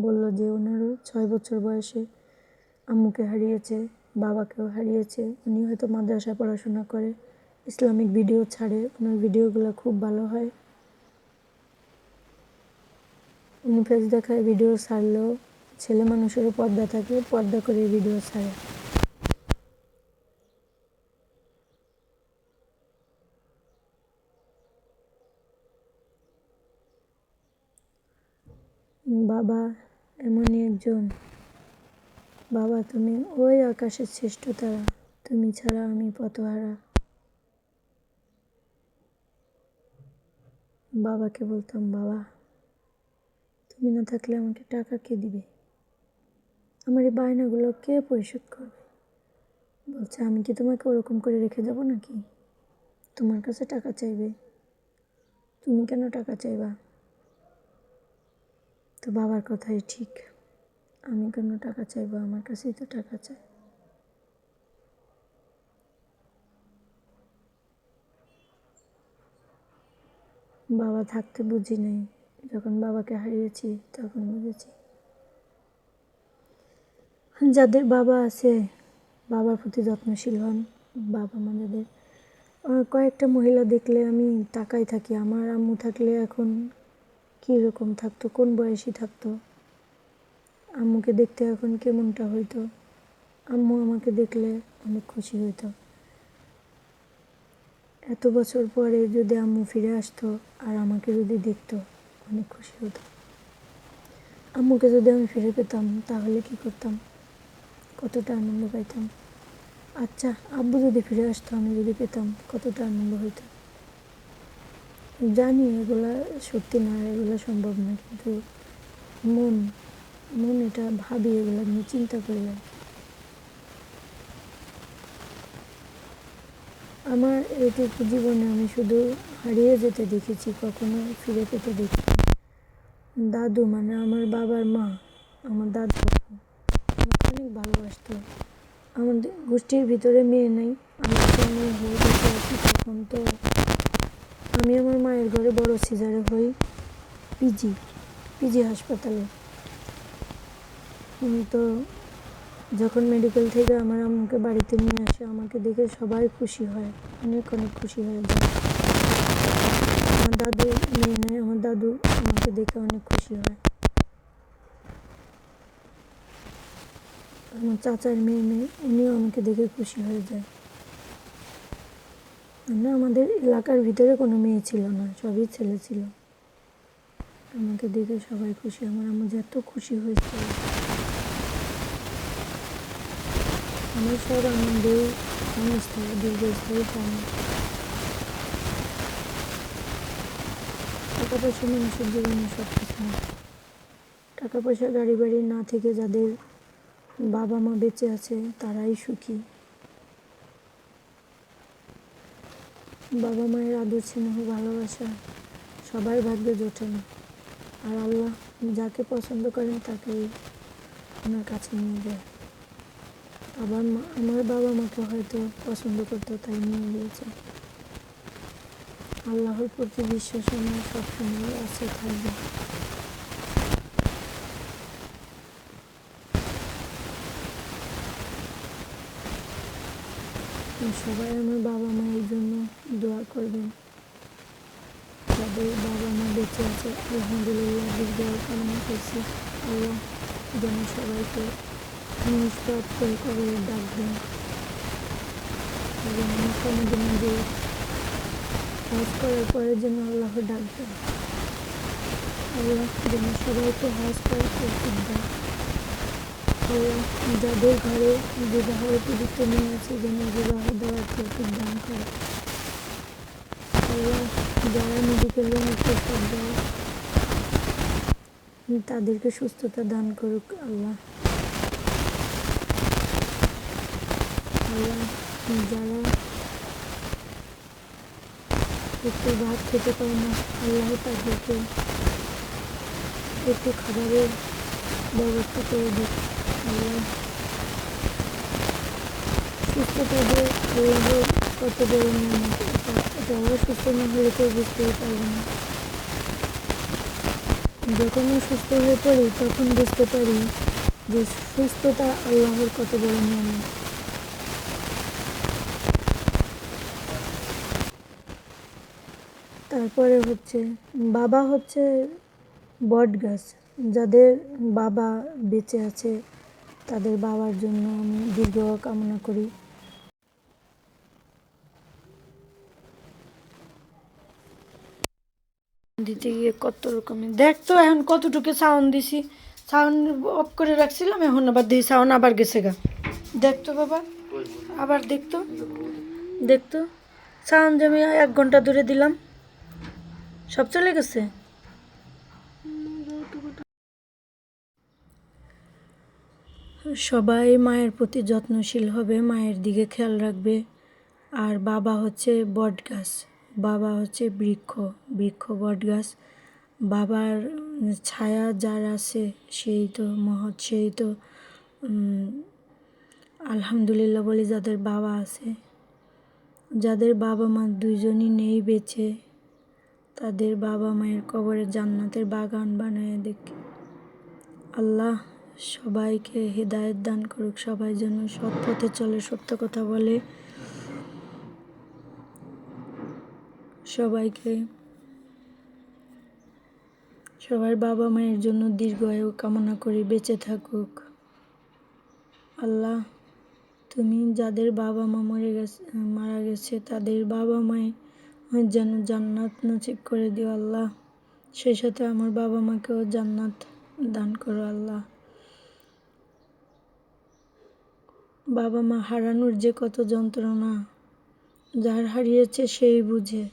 বললো যে ওনারও 6 বছর বয়সে আম্মুকে হারিয়েছে, বাবাকেও হারিয়েছে। উনি হয়তো মাদ্রাসায় পড়াশোনা করে, ইসলামিক ভিডিও ছাড়ে, ওনার ভিডিওগুলো খুব ভালো হয়। উনি ফেস দেখায় ভিডিও ছাড়লেও ছেলে মানুষেরও পর্দা থাকে, পর্দা করে ভিডিও ছাড়ে। বাবা এমনই একজন, বাবা তুমি ওই আকাশের শ্রেষ্ঠ তারা, তুমি ছাড়া আমি পথহারা। বাবাকে বলতাম, বাবা তুমি না থাকলে আমাকে টাকা কে দিবে, আমার এই বায়নাগুলো কে পরিশোধ করবে? বলছে, আমি কি তোমাকে ওরকম করে রেখে যাব নাকি? তোমার কাছে টাকা চাইবে, তুমি কেন টাকা চাইবা? তো বাবার কথাই ঠিক, আমি কেন টাকা চাইবো, আমার কাছেই তো টাকা চাই। বাবা থাকতে বুঝি নাই, যখন বাবাকে হারিয়েছি তখন বুঝেছি। যাদের বাবা আছে, বাবার প্রতি যত্নশীল হন, বাবা মা যাদের, কয়েকটা মহিলা দেখলে আমি তাকাই থাকি, আমার আম্মু থাকলে এখন কীরকম থাকতো, কোন বয়সী থাকতো, আম্মুকে দেখতে এখন কেমনটা হইতো। আম্মু আমাকে দেখলে অনেক খুশি হইতো। এত বছর পরে যদি আম্মু ফিরে আসতো আর আমাকে যদি দেখতো, অনেক খুশি হতো। আম্মুকে যদি আমি ফিরে পেতাম তাহলে কি করতাম, কতটা আনন্দ পাইতাম। আচ্ছা, আব্বু যদি ফিরে আসতো, আমি যদি পেতাম, কতটা আনন্দ হইতো। জানি এগুলা সত্যি না, এগুলো সম্ভব না, কিন্তু মন মন এটা ভাবি, এগুলো নিয়ে চিন্তা করি। আমার এইটুকু জীবনে আমি শুধু হারিয়ে যেতে দেখেছি, কখনো ফিরে পেতে দেখিনি। দাদু মানে আমার বাবার মা, আমার দাদু আমাকে অনেক ভালোবাসতো। আমাদের গোষ্ঠীর ভিতরে মেয়ে নেই, আমি যখন মেয়ে হয়ে বেঁচে আছি তখন তো আমি আমার মায়ের ঘরে বড় সিজারে হই, পিজি হাসপাতালে। তো যখন মেডিকেল থেকে আমার আম্মুকে বাড়িতে নিয়ে আসে, আমাকে দেখে সবাই খুশি হয়, অনেক অনেক খুশি হয়ে যায়। আমার দাদু মেয়ে নেয়, আমার দাদু আমাকে দেখে অনেক খুশি হয়। আমার চাচার মেয়ে নেয়, উনিও আমাকে দেখে খুশি হয়ে যায়। না, আমাদের এলাকার ভিতরে কোনো মেয়ে ছিল না, সবই ছেলে ছিল। আমাকে দেখে সবাই খুশি, আমার আম্মু যে এত খুশি হয়েছে, আমার সব আনন্দের ক্ষণস্থায়ী, দীর্ঘস্থায়ী হয় না। টাকা পয়সা মানুষের জীবনে সব কিছু না। টাকা পয়সা গাড়ি বাড়ি না থেকে যাদের বাবা মা বেঁচে আছে তারাই সুখী। বাবা মায়ের আদর স্নেহ ভালোবাসা সবার ভাগ্যে জোটে না, আর আল্লাহ যাকে পছন্দ করেন তাকেই ওনার কাছে নিয়ে যায়। আমার বাবা মাকে হয়তো পছন্দ করতো, তাই নিয়ে গিয়েছে। আল্লাহর প্রতি বিশ্বাস আমার সবসময় আছে, থাকবে। সবাই আমার বাবা মায়ের জন্য দোয়া করবেন। যাদের বাবা মা বেঁচে আছে আলহামদুলিল্লাহ দীর্ঘায়ু কামনা করছি। আল্লাহ যেন সবাইকে নিষ্পাপ করে কবরে ডাকবেন এবং কোনোদিন যে হজ করার পরে যেন আল্লাহ ডাকবেন। আল্লাহ যেন সবাইকে হজ করার তৌফিক দেন। আল্লাহ যাদের ঘরে বিবাহ উপযুক্ত মেয়ে আছে যেন বিবাহ দেওয়ার তৌফিক দান করে। আল্লাহ যারা মেডিকেলে প্রস্তাব দেয় তাদেরকে সুস্থতা দান করুক আল্লাহ। আল্লাহ যারা একটু ভাত খেতে পারে না আল্লাহ তাদেরকে একটু খাবারের ব্যবস্থা করে দিক আল্লাহ। সুস্থতা যে আল্লাহ কত বড় নিয়ামত, এটা আমরা সুস্থ না হলে কেউ বুঝতেই পারবে না। যখন সুস্থ হয়ে পড়ি তখন বুঝতে পারি যে সুস্থতা আল্লাহর কত বড় নিয়ামত। তারপরে বাবা হচ্ছে বট গাছ। যাদের বাবা বেঁচে আছে তাদের বাবার জন্য আমি দীর্ঘায়ু কামনা করি। দিতে গিয়ে কত রকমের দেখতো এখন কতটুকু সাউন্ড দিছি, সাউন্ড অফ করে রাখছিলাম, এখন আবার দিই সাউন্ড আবার গেছে গা। দেখতো বাবা আবার দেখতো সাউন্ড যে আমি 1 ঘন্টা ধরে দিলাম সব চলে গেছে। সবাই মায়ের প্রতি যত্নশীল হবে, মায়ের দিকে খেয়াল রাখবে। আর বাবা হচ্ছে বট গাছ, বাবা হচ্ছে বৃক্ষ বট গাছ। বাবার ছায়া যার আছে সেই তো মহৎ, সেই তো আলহামদুলিল্লাহ বলি যাদের বাবা আছে। যাদের বাবা মা দুইজনই নেই বেঁচে তাদের বাবা মায়ের কবরে জান্নাতের বাগান বানায় দেখে আল্লাহ সবাইকে হেদায়েত দান করুক। সবাই যেন সৎ পথে চলে, সত্য কথা বলে। সবার বাবা মায়ের জন্য দীর্ঘায়ু কামনা করি, বেঁচে থাকুক। আল্লাহ তুমি যাদের বাবা মা মারা গেছে তাদের বাবা মায়ের যেন জান্নাত নসিব করে দিও আল্লাহ। সেই সাথে আমার বাবা মাকেও জান্নাত দান করো আল্লাহ। বাবা মা হারানোর যে কত যন্ত্রণা, যার হারিয়েছে সেই বুঝে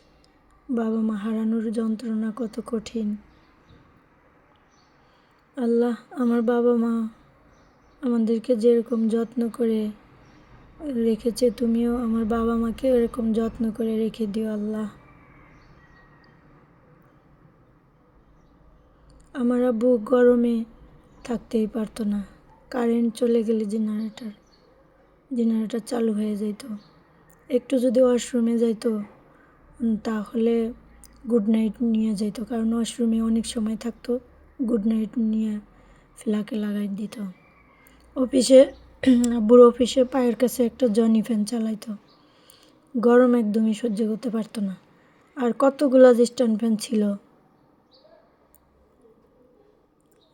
বাবা মা হারানোর যন্ত্রণা কত কঠিন। আল্লাহ আমার বাবা মা আমাদেরকে যেরকম যত্ন করে রেখেছে তুমিও আমার বাবা মাকে এরকম যত্ন করে রেখে দিও আল্লাহ। আমার আব্বু গরমে থাকতেই পারতো না, কারেন্ট চলে গেলে জেনারেটর চালু হয়ে যেত। একটু যদি ওয়াশরুমে যাইতো তাহলে গুড নাইট নিয়ে যেত, কারণ ওয়াশরুমে অনেক সময় থাকতো, গুড নাইট নিয়ে ফ্ল্যাকে লাগাই দিত। আব্বুর অফিসে পায়ের কাছে একটা জনি ফ্যান চালাইতো, গরম একদমই সহ্য করতে পারতো না। আর কতগুলা যে স্ট্যান্ড ফ্যান ছিল,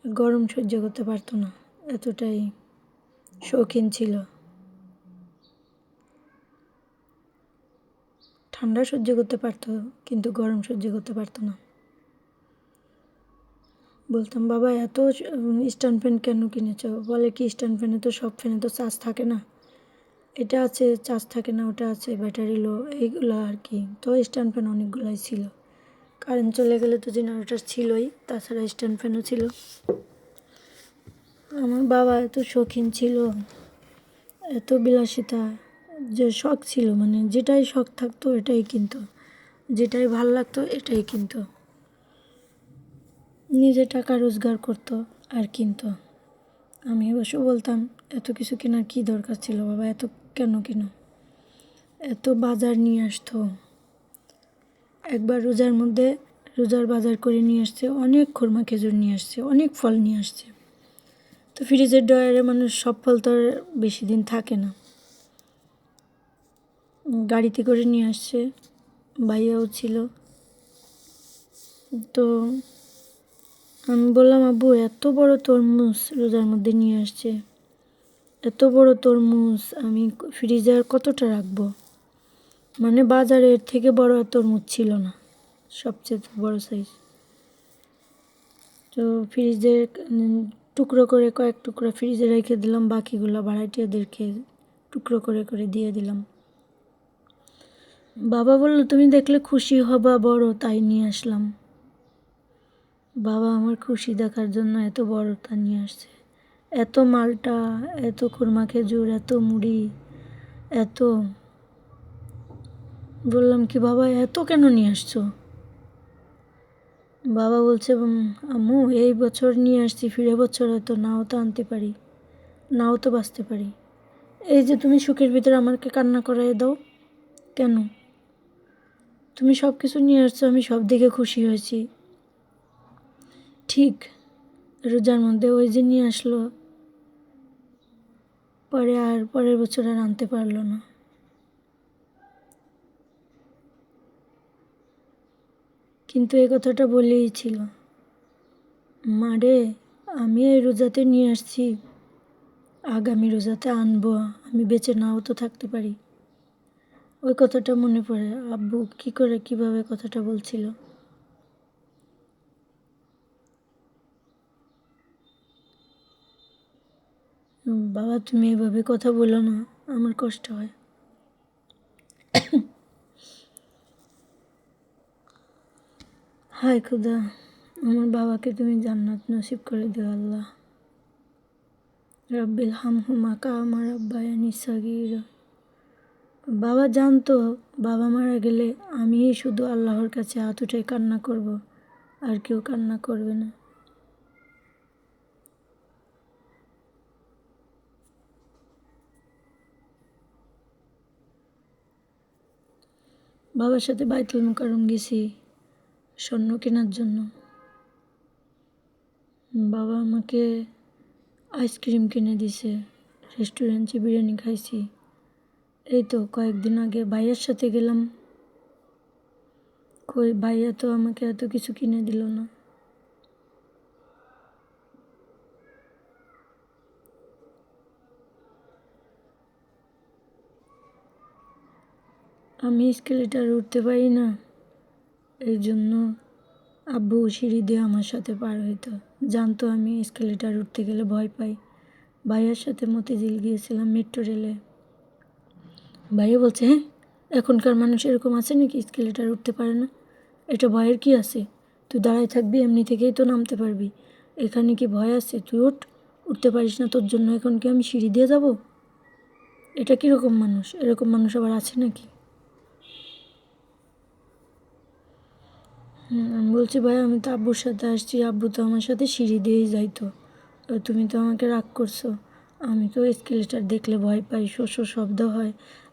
গরম সহ্য করতে পারতো না, এতটাই শৌখিন ছিল। ঠান্ডা সহ্য করতে পারতো কিন্তু গরম সহ্য করতে পারতো না। বলতাম বাবা এত স্ট্যান্ড ফ্যান কেন কিনেছ? বলে কি স্ট্যান্ড ফ্যানে তো সব ফ্যানে তো চার্জ থাকে না, এটা আছে চার্জ থাকে না, ওটা আছে ব্যাটারি লো, এইগুলো আর কি। তো স্ট্যান্ড ফ্যান অনেকগুলাই ছিল, কারেন্ট চলে গেলে তো জেনারেটর ছিলই, তাছাড়া স্ট্যান্ড ফ্যানও ছিল। আমার বাবা এত শৌখিন ছিল, এত বিলাসিতা, যে শখ ছিল, মানে যেটাই শখ থাকতো এটাই কিনতো, যেটাই ভাল লাগতো এটাই কিনতো। নিজে টাকা রোজগার করতো আর কিনতো। আমি অবশ্য বলতাম এত কিছু কেনার কী দরকার ছিল বাবা, এত কেন কিনো? এত বাজার নিয়ে আসতো। একবার রোজার বাজার করে নিয়ে আসছে, অনেক খুরমা খেজুর নিয়ে আসছে, অনেক ফল নিয়ে আসছে। তো ফ্রিজের ড্রয়ারে মানুষ সব ফল তো আর বেশি দিন থাকে না, গাড়িতে করে নিয়ে আসছে, ভাইয়াও ছিল। তো আমি বললাম, আব্বু এত বড় তরমুজ রোজার মধ্যে নিয়ে আসছে, এত বড় তরমুজ আমি ফ্রিজে আর কতটা রাখবো? মানে বাজারে এর থেকে বড় তরমুজ ছিল না, সবচেয়ে বড় সাইজ। তো ফ্রিজে টুকরো করে কয়েক টুকরো ফ্রিজে রেখে দিলাম, বাকিগুলো ভাড়াটিয়াদেরকে টুকরো করে করে দিয়ে দিলাম। বাবা বলল, তুমি দেখলে খুশি হবা বড়, তাই নিয়ে আসলাম। বাবা আমার খুশি দেখার জন্য এত বড়টা নিয়ে আসছে, এত মালটা, এত খুরমা খেজুর, এত মুড়ি, এত। বললাম কি বাবা এত কেন নিয়ে আসছো? বাবা বলছে, আম্মু এই বছর নিয়ে আসছি, ফিরে বছর হয়তো নাও তো আনতে পারি, নাও তো বাঁচতে পারি। এই যে তুমি সুখের ভিতরে আমাকে কান্না করাই দাও কেন? তুমি সব কিছু নিয়ে আসছো, আমি সব দিকে খুশি হয়েছি। ঠিক রোজার মধ্যে ওই যে নিয়ে আসলো, পরে আর পরের বছর আর আনতে পারলো না। কিন্তু এই কথাটা বলেই ছিল, মা রে আমি এই রোজাতে নিয়ে আসছি, আগামী রোজাতে আনবো, আমি বেঁচে নাও তো থাকতে পারি। ওই কথাটা মনে পড়ে, আব্বু কী করে কীভাবে কথাটা বলছিল। বাবা তুমি এভাবে কথা বলো না, আমার কষ্ট হয়। হায় খুদা, আমার বাবাকে তুমি জান্নাত নসিব করে দিও আল্লাহ। রাব্বিল হামহুমা কামা রাব্বায়ানি সাগীরা। বাবা জানতো বাবা মারা গেলে আমিই শুধু আল্লাহর কাছে হাত উঠে কান্না করব, আর কেউ কান্না করবে না। বাবার সাথে বাইতুল মুকাররম গেছি স্বর্ণ কেনার জন্য। বাবা আমাকে আইসক্রিম কিনে দিছে, রেস্টুরেন্টে বিরিয়ানি খাইছি। এই তো কয়েকদিন আগে ভাইয়ার সাথে গেলাম, কই ভাইয়া তো আমাকে এত কিছু কিনে দিল না। আমি স্কেলেটার উঠতে পারি না, এই জন্য আব্বু সিঁড়ি দিয়ে আমার সাথে পার হইতো। জানতো আমি স্কেলেটার উঠতে গেলে ভয় পাই। ভাইয়ার সাথে মতিঝিল গিয়েছিলাম মেট্রো রেলে। ভাইয়া বলছে, হ্যাঁ এখনকার মানুষ এরকম আছে নাকি স্কেলেটার উঠতে পারে না? এটা ভয়ের কি আছে? তুই দাঁড়ায় থাকবি, এমনি থেকেই তো নামতে পারবি, এখানে কি ভয় আছে? তুই উঠতে পারিস না, তোর জন্য এখন কি আমি সিঁড়ি দিয়ে যাব? এটা কীরকম মানুষ? এরকম মানুষ আবার আছে নাকি? আমি বলছি, ভাই আমি তো আব্বুর সাথে আসছি, আব্বু তো আমার সাথে সিঁড়ি দিয়েই যাইতো, তুমি তো আমাকে রাগ করছো। আমি তো এসকেলেটার দেখলে ভয় পাই, শো শো শব্দ হয়,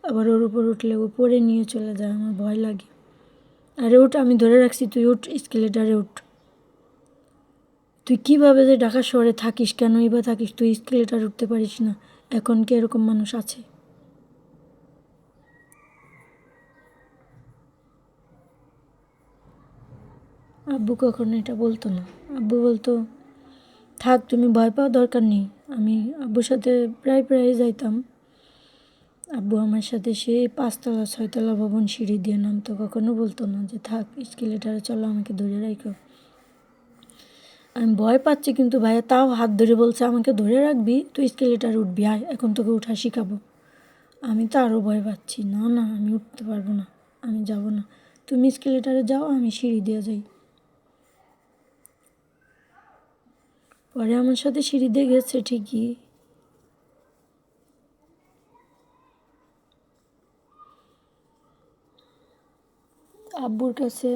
আবার ওর উপর উঠলে ও পড়ে নিয়ে চলে যায়, আমার ভয় লাগে। আরে উঠ, আমি ধরে রাখছি, তুই উঠ, এসকেলেটারে উঠ। তুই কীভাবে যে ঢাকা শহরে থাকিস, কেনই বা থাকিস, তুই এসকেলেটার উঠতে পারিস না? এখন কি এরকম মানুষ আছে? আব্বু কখনো এটা বলতো না। আব্বু বলতো, থাক তুমি ভয় পাওয়া দরকার নেই। আমি আব্বুর সাথে প্রায় প্রায় যাইতাম। আব্বু আমার সাথে সেই 5তলা 6তলা ভবন সিঁড়ি দিয়ে নামতো, কখনো বলতো না যে থাক এসকেলেটারে চলো আমাকে ধরে রাখো। আমি ভয় পাচ্ছি কিন্তু ভাইয়া তাও হাত ধরে বলছে, আমাকে ধরে রাখবি, তুই এসকেলেটার উঠবি, আয় এখন তোকে উঠা শিখাবো। আমি তো আরও ভয় পাচ্ছি, না না আমি উঠতে পারবো না, আমি যাব না, তুমি এসকেলেটারে যাও, আমি সিঁড়ি দিয়ে যাই। পরে আমার সাথে সিঁড়ি দিয়ে গেছে ঠিকই। আব্বুর কাছে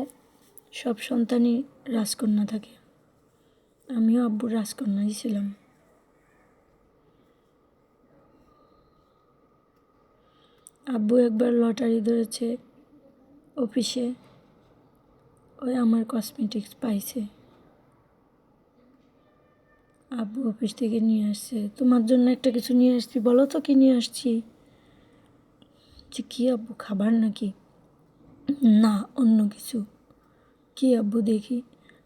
সব সন্তানই রাজকন্যা থাকে, আমিও আব্বুর রাজকন্যাই ছিলাম। আব্বু একবার লটারি ধরেছে অফিসে, ওই আমার কসমেটিক্স পাইছে, আব্বু অফিস থেকে নিয়ে আসছে, তোমার জন্য একটা কিছু নিয়ে আসছি, বলো তো কী নিয়ে আসছি? যে কী আব্বু, খাবার নাকি? না অন্য কিছু। কি আব্বু দেখি,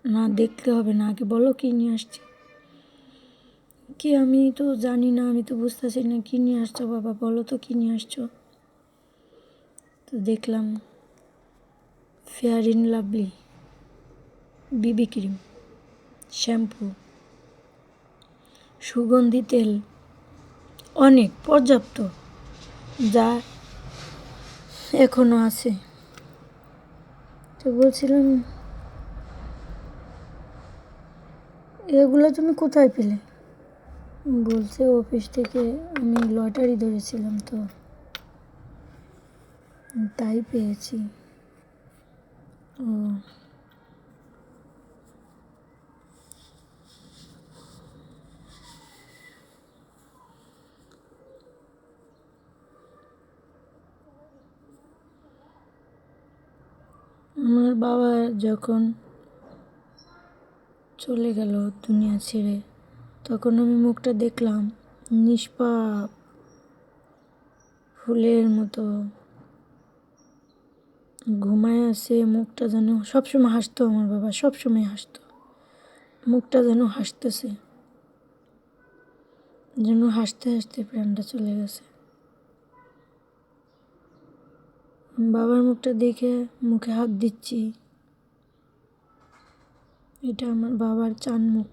না দেখতে হবে না, আগে বলো কী নিয়ে আসছি। কি আমি তো জানি না, আমি তো বুঝতেছি না কী নিয়ে আসছো বাবা, বলো তো কী নিয়ে আসছো। তো দেখলাম fair in lovely Bibi cream, shampoo, সুগন্ধি তেল, অনেক পর্যাপ্ত, যা এখনও আছে। তো বলছিলাম এগুলো তুমি কোথায় পেলে? বলছে অফিস থেকে আমি লটারি ধরেছিলাম তো তাই পেয়েছি। ও, আমার বাবা যখন চলে গেল দুনিয়া ছেড়ে, তখন আমি মুখটা দেখলাম নিষ্পাপ ফুলের মতো ঘুমায় আছে। মুখটা যেন সবসময় হাসতো, আমার বাবা সবসময় হাসতো, মুখটা যেন হাসতেছে, যেন হাসতে হাসতে প্রাণটা চলে গেছে। বাবার মুখটা দেখে মুখে হাত দিচ্ছি, এটা আমার বাবার চান মুখ।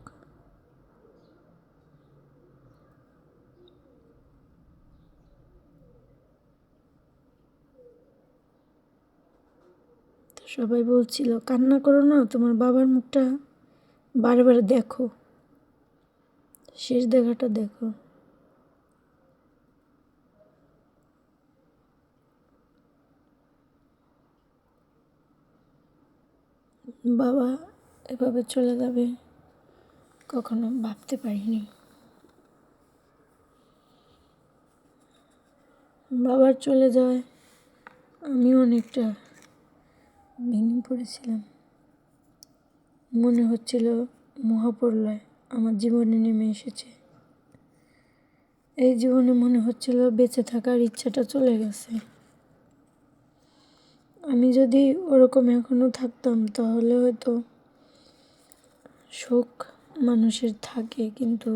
তো সবাই বলছিল কান্না করো না, তোমার বাবার মুখটা বারে বারে দেখো, শেষ দেখাটা দেখো। বাবা এভাবে চলে যাবে কখনো ভাবতে পারিনি। বাবার চলে যায় আমিও অনেকটা ভেঙে পড়েছিলাম। মনে হচ্ছিল মহাপ্রলয় আমার জীবনে নেমে এসেছে। এই জীবনে মনে হচ্ছিল বেঁচে থাকার ইচ্ছাটা চলে গেছে। আমি যদি ওরকম এখনো থাকতাম তাহলে হয়তো শোক মানুষের থাকে, কিন্তু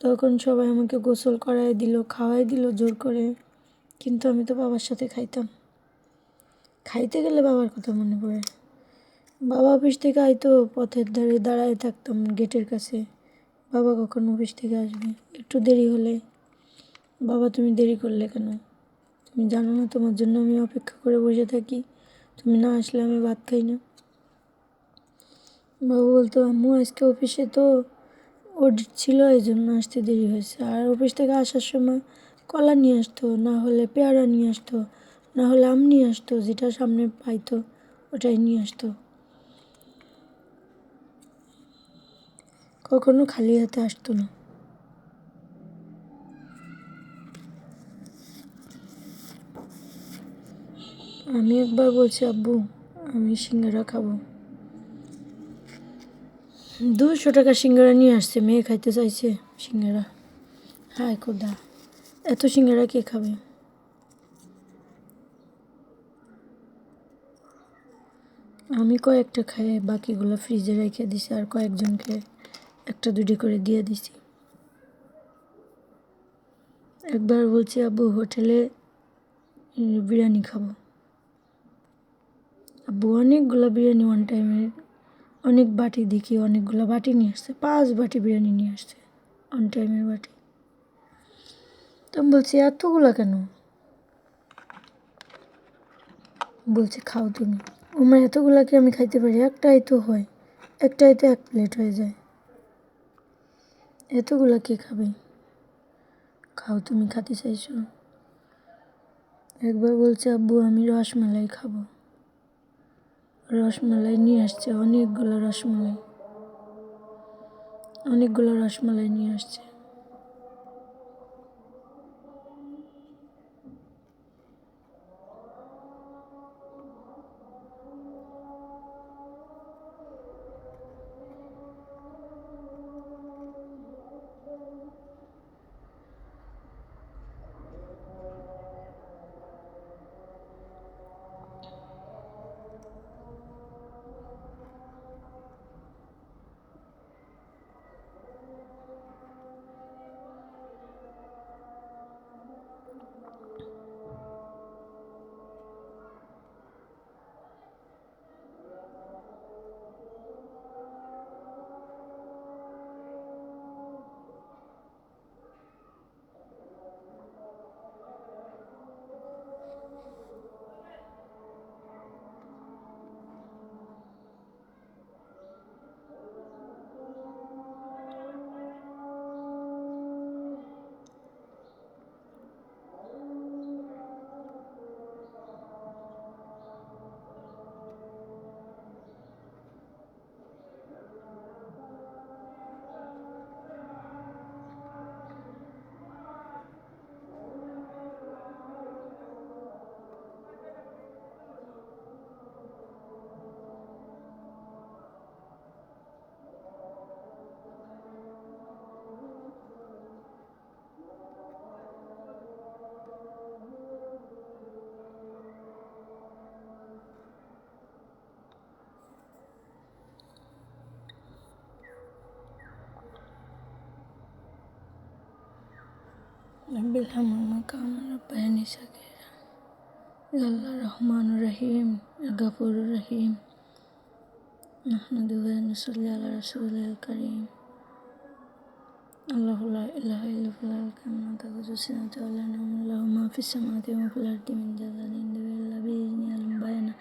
তখন সবাই আমাকে গোসল করাই দিল, খাওয়াই দিল জোর করে, কিন্তু আমি তো বাবার সাথে খাইতাম। খাইতে গেলে বাবার কথা মনে পড়ে। বাবা অফিস থেকে আইতো, পথের ধারে দাঁড়ায় থাকতাম গেটের কাছে, বাবা কখন অফিস থেকে আসবে। একটু দেরি হলে বাবা তুমি দেরি করলে কেন, তুমি জানো না তোমার জন্য আমি অপেক্ষা করে বসে থাকি, তুমি না আসলে আমি ভাত খাই না। বাবা বলতো আম্মু আজকে অফিসে তো অডিট ছিল, এই জন্য আসতে দেরি হয়েছে। আর অফিস থেকে আসার সময় কলা নিয়ে আসতো, না হলে পেয়ারা নিয়ে আসতো, না হলে আম নিয়ে আসতো, যেটা সামনে পাইতো ওটাই নিয়ে আসতো। কখনো খালি হাতে আসতো না। আমি একবার বলছি আব্বু আমি সিঙ্গারা খাবো, 200 টাকা সিঙ্গারা নিয়ে আসছে, মেয়ে খাইতে চাইছে সিঙ্গারা। হায় খোদা, এত সিঙ্গারা কে খাবে। আমি কয়েকটা খাই, বাকিগুলো ফ্রিজে রেখে দিছি, আর কয়েকজনকে একটা দুটি করে দিয়ে দিছি। একবার বলছি আব্বু হোটেলে বিরিয়ানি খাবো, আব্বু অনেকগুলো বিরিয়ানি ওয়ান টাইমে, অনেক বাটি দেখি অনেকগুলো বাটি নিয়ে আসছে, 5 বাটি বিরিয়ানি নিয়ে আসছে ওয়ান টাইমের বাটি। তো আমি বলছি এতগুলো কেন, বলছে খাও তুমি। ওমা এতগুলা কি আমি খাইতে পারি, একটাই তো হয়, একটাই তো 1 প্লেট হয়ে যায়, এতগুলা কে খাবে, খাও তুমি খেতে চাইছো। একবার বলছে আব্বু আমি রসমালাই খাবো, রসমালাই নিয়ে আসছে অনেকগুলো রসমালাই, অনেকগুলো রসমালাই নিয়ে আসছে। রব্বিল হামহুমা কামা রাব্বায়ানি সাগীরা। ইয়া আল্লাহ রহমানুর রহিম, ইয়া গফুরুর রহিম। নাহমাদুহু ওয়া নুসাল্লি আলা রাসূলিল কারীম। আল্লাহু লা ইলাহা ইল্লা হুয়াল হাইয়্যুল কাইয়্যুম লা তাখুযুহু সিনাতুন ওয়া লা নাওম লাহু মা ফিস সামাওয়াতি ওয়া মা ফিল আরদি মিন দাব্বাতিন ইল্লা বিইذনিহি ইয়া'লামু বায়ানা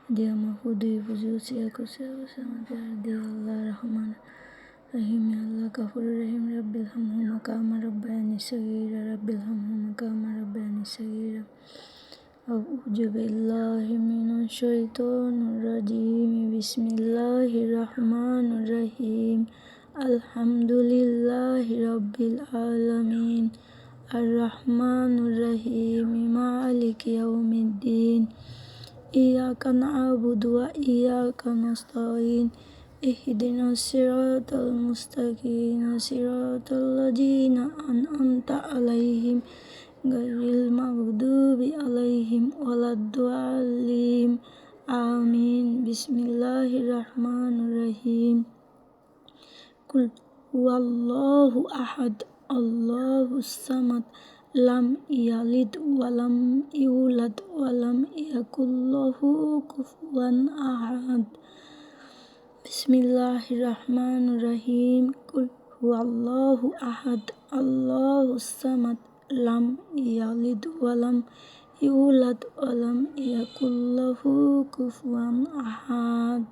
আইদিয়াহুম ওয়া হুদুহুম ওয়াসি'a কুরসিyyুহু সামাওয়াতি ওয়াল আরদি। ইয়া আল্লাহ রহমান রহিম, ইয়া আল্লাহ গফুরুর রহিম। রাব্বিল হামহুমা কামা রাব্বায়ানি সাগীরা। রাব্বিল হামহুমা কামা রাব্বায়ানি সাগীরা। আউযু বিল্লাহি মিনাশ শাইতানির রাজিম। বিসমিল্লাহির রহমানির রহিম। আলহামদুলিল্লাহি রাব্বিল আলামিন। আর রহমানির রহিম। মালিকি ইয়াউমিদ্দিন। ইয়াকা না'বুদু ওয়া ইয়াকা নাস্তাঈন। ইহদিনাস সিরাতাল মুস্তাকিম। সিরাতাল লাযীনা আন'আমতা আলাইহিম গায়রিল মাগদুবি আলাইহিম ওয়ালাদ-দাল্লিন। আমিন। বিসমিল্লাহির রহমানির রহিম। কুল হুয়াল্লাহু আহাদ আল্লাহুস সামাদ লাম ইয়ালিদ ওয়ালাম ইউলাদ ওয়ালাম ইয়াকুল লাহু কুফুয়ান আহাদ। বিসমিল্লাহির রহমানির রহিম। কুল হুয়াল্লাহু আহাদ আল্লাহুস সামাদ লাম ইয়ালিদ ওয়ালাম ইউলাদ ওয়ালাম ইয়াকুল লাহু কুফুয়ান আহাদ।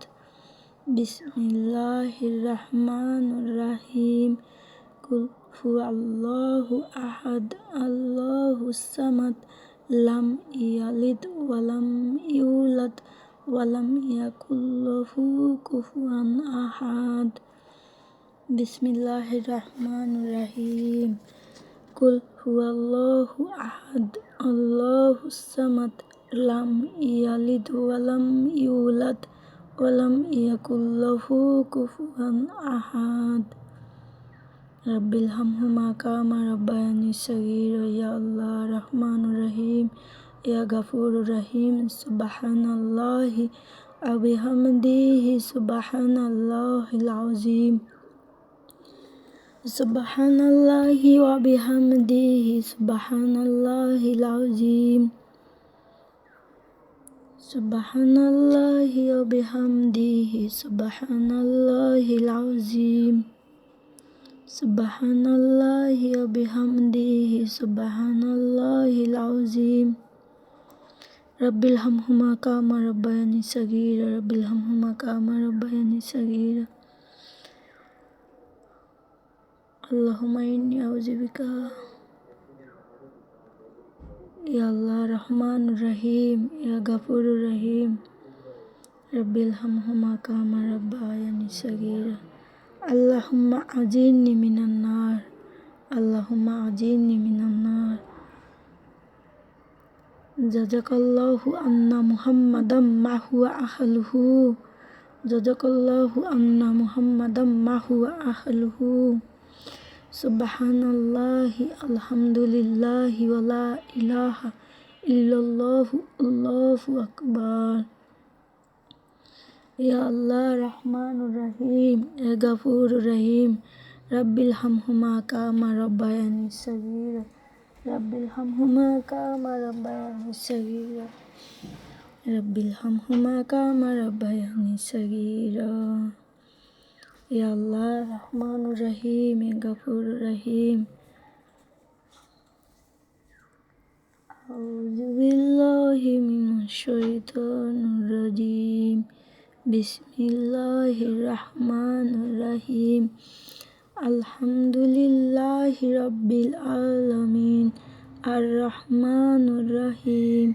বিসমিল্লাহির রহমানির রহিম। কুল হুয়াল্লাহু আহাদ আল্লাহুস সামাদ লাম ইয়ালিদ ওয়ালাম ইউলাদ ওয়ালাম ইয়াকুল লাহু কুফুয়ান আহাদ। বিসমিল্লাহির রহমানির রহিম। কুল হুয়াল্লাহু আহাদ আল্লাহুস সামাদ লাম ইয়ালিদ ওয়ালাম ইউলাদ ওয়ালাম ইয়াকুল লাহু কুফুয়ান আহাদ। রাব্বিল হামহুমা কামা রাব্বায়ানি সাগীরা। ইয়া আল্লাহ রহমানুর রহিম, ইয়া গফুরুর রহিম। সুবহানাল্লাহি ওয়া বিহামদিহি সুবহানাল্লাহিল আযীম। সুবহানাল্লাহি ওয়া বিহামদিহি সুবহানাল্লাহিল আযীম। সুবহানাল্লাহি ওয়া বিহামদিহি সুবহানাল্লাহিল আযীম। সুবহানাল্লাহি ওয়া বিহামদিহি সুবহানাল্লাহিল আযীম। রাব্বিল হামহুমা কামা রাব্বায়ানি সাগীরা। রাব্বিল হামহুমা কামা রাব্বায়ানি সাগীরা। আল্লাহুম্মা ইন্নী আউযু বিকা। ইয়া আল্লাহ রহমানুর রহিম, ইয়া গফুরুর রহিম। রাব্বিল হামহুমা কামা রাব্বায়ানি সাগীরা। আল্লাহুম্মা আজিরনি মিনান নার। আল্লাহুম্মা আজিরনি মিনান নার। জাযাকাল্লাহু আন্না মুহাম্মাদাম মা হুয়া আহলুহু। জাযাকাল্লাহু আন্না মুহাম্মাদাম মা হুয়া আহলুহু। সুবহানাল্লাহি আলহামদুলিল্লাহি ওয়া লা ইলাহা ইল্লাল্লাহু আল্লাহু আকবার। ইয়া আল্লাহ রহমানুর রহিম, ইয়া গফুরুর রহিম। রাব্বিল হামহুমা কামা রাব্বায়ানি সাগীরা। রাব্বিল হামহুমা কামা রাব্বায়ানি সাগীরা। রাব্বিল হামহুমা কামা রাব্বায়ানি সাগীরা। ইয়া আল্লাহ রহমানুর রহিম, ইয়া গফুরুর রহিম। আউযু বিল্লাহি মিনাশ শাইতানির রাজীম। বিসমিল্লাহির রহমানির রহিম। আলহামদুলিল্লাহি রাব্বিল আলামিন। আর রহমানির রহিম।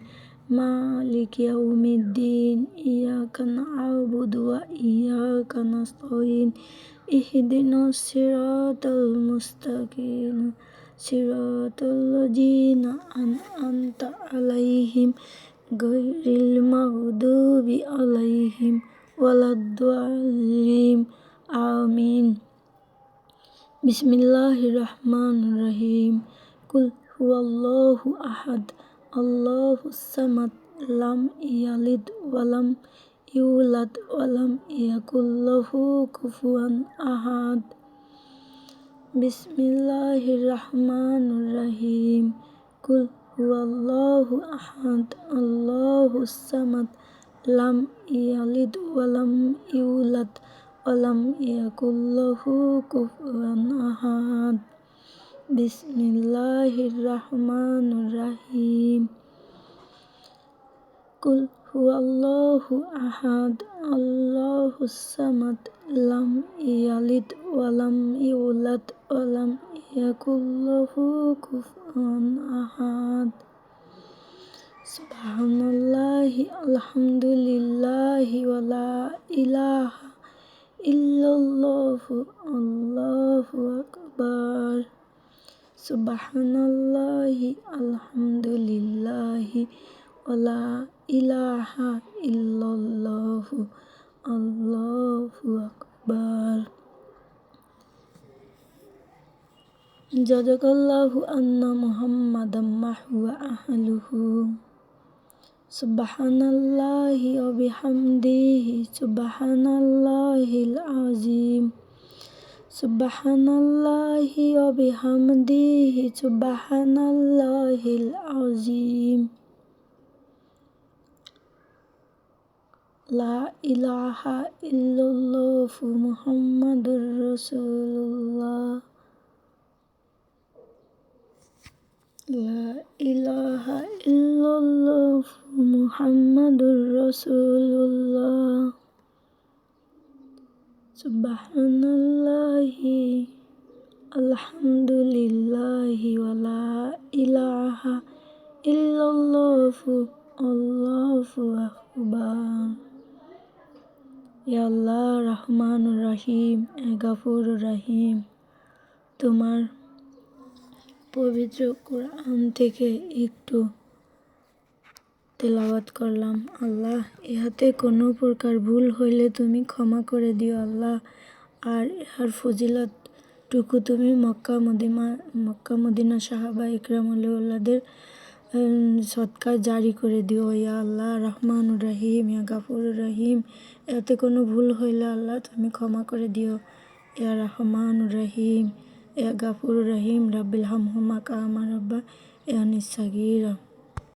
মালিকি ইয়াউমিদ্দিন। ইয়াকা না'বুদু ওয়া ইয়াকা নাস্তাঈন। ইহদিনাস সিরাতাল মুস্তাকিম। সিরাতাল লাযীনা আন'আমতা আলাইহিম গায়রিল মাগদুবি আলাইহিম ওয়ালাদ-দাল্লিন। আমিন। বিসমিল্লাহির রহমানির রহিম। কুল হুয়াল্লাহু আহাদ আল্লাহুস সামাদ লাম ইয়ালিদ ওয়ালাম ইউলাদ ওয়ালাম ইয়াকুল লাহু কুফুয়ান আহাদ। বিসমিল্লাহির রহমানির রহিম। কুল হুয়াল্লাহু আহাদ আল্লাহুস সামাদ লাম ইয়ালিদ ওয়ালাম ইউলাদ ওয়ালাম ইয়াকুল লাহু কুফুয়ান আহাদ। বিসমিল্লাহির রহমানির রহিম। কুল হুয়াল্লাহু আহাদ আল্লাহুস সামাদ লাম ইয়ালিদ ওয়ালাম ইউলাদ ওয়ালাম ইয়াকুল লাহু কুফুয়ান আহাদ। সুবহানাল্লাহি আলহামদুলিল্লাহি ওয়ালা ইলাহা ইল্লাল্লাহু আল্লাহু আকবার। সুবহানাল্লাহি আলহামদুলিল্লাহি ওয়ালা ইলাহা ইল্লাল্লাহু আল্লাহু আকবার। জাযাকাল্লাহু আন্না মুহাম্মাদাম মাহুয়া আহলুহু। সুবহানাল্লাহি ওয়া বিহামদিহি সুবহানাল্লাহিল আযীম। সুবহানাল্লাহি ওয়া বিহামদিহি সুবহানাল্লাহিল আযীম। লা ইলাহা ইল্লাল্লাহু মুহাম্মাদুর রাসূলুল্লাহ। লা ইলাহা ইল্লাল্লাহু মুহাম্মাদুর রাসূলুল্লাহ। সুবহানাল্লাহি আলহামদুলিল্লাহি ওয়ালা ইলাহা ইল্লাল্লাহু আল্লাহু আকবার। ইয়া আল্লাহ রহমানুর রহিম গাফুরুর রহিম, তোমার পবিত্র কোরআন থেকে একটু তেলাওয়াত করলাম। আল্লাহ, ইহাতে কোনো প্রকার ভুল হইলে তুমি ক্ষমা করে দিও আল্লাহ। আর ইহার ফজিলতটুকু তুমি মক্কা মদিনা সাহাবা ইকরাম ওলিউল্লাহদের সদকায় জারি করে দিও। ইয়া আল্লাহ রহমানুর রহিম ইয়া গাফুরুর রহিম, এতে কোনো ভুল হইলে আল্লাহ তুমি ক্ষমা করে দিও। ইয়া রহমানুর রহিম ইয়া গাফুরুর রহিম রাব্বিল হামহুমা কামা রাব্বায়ানিস সাগীরা।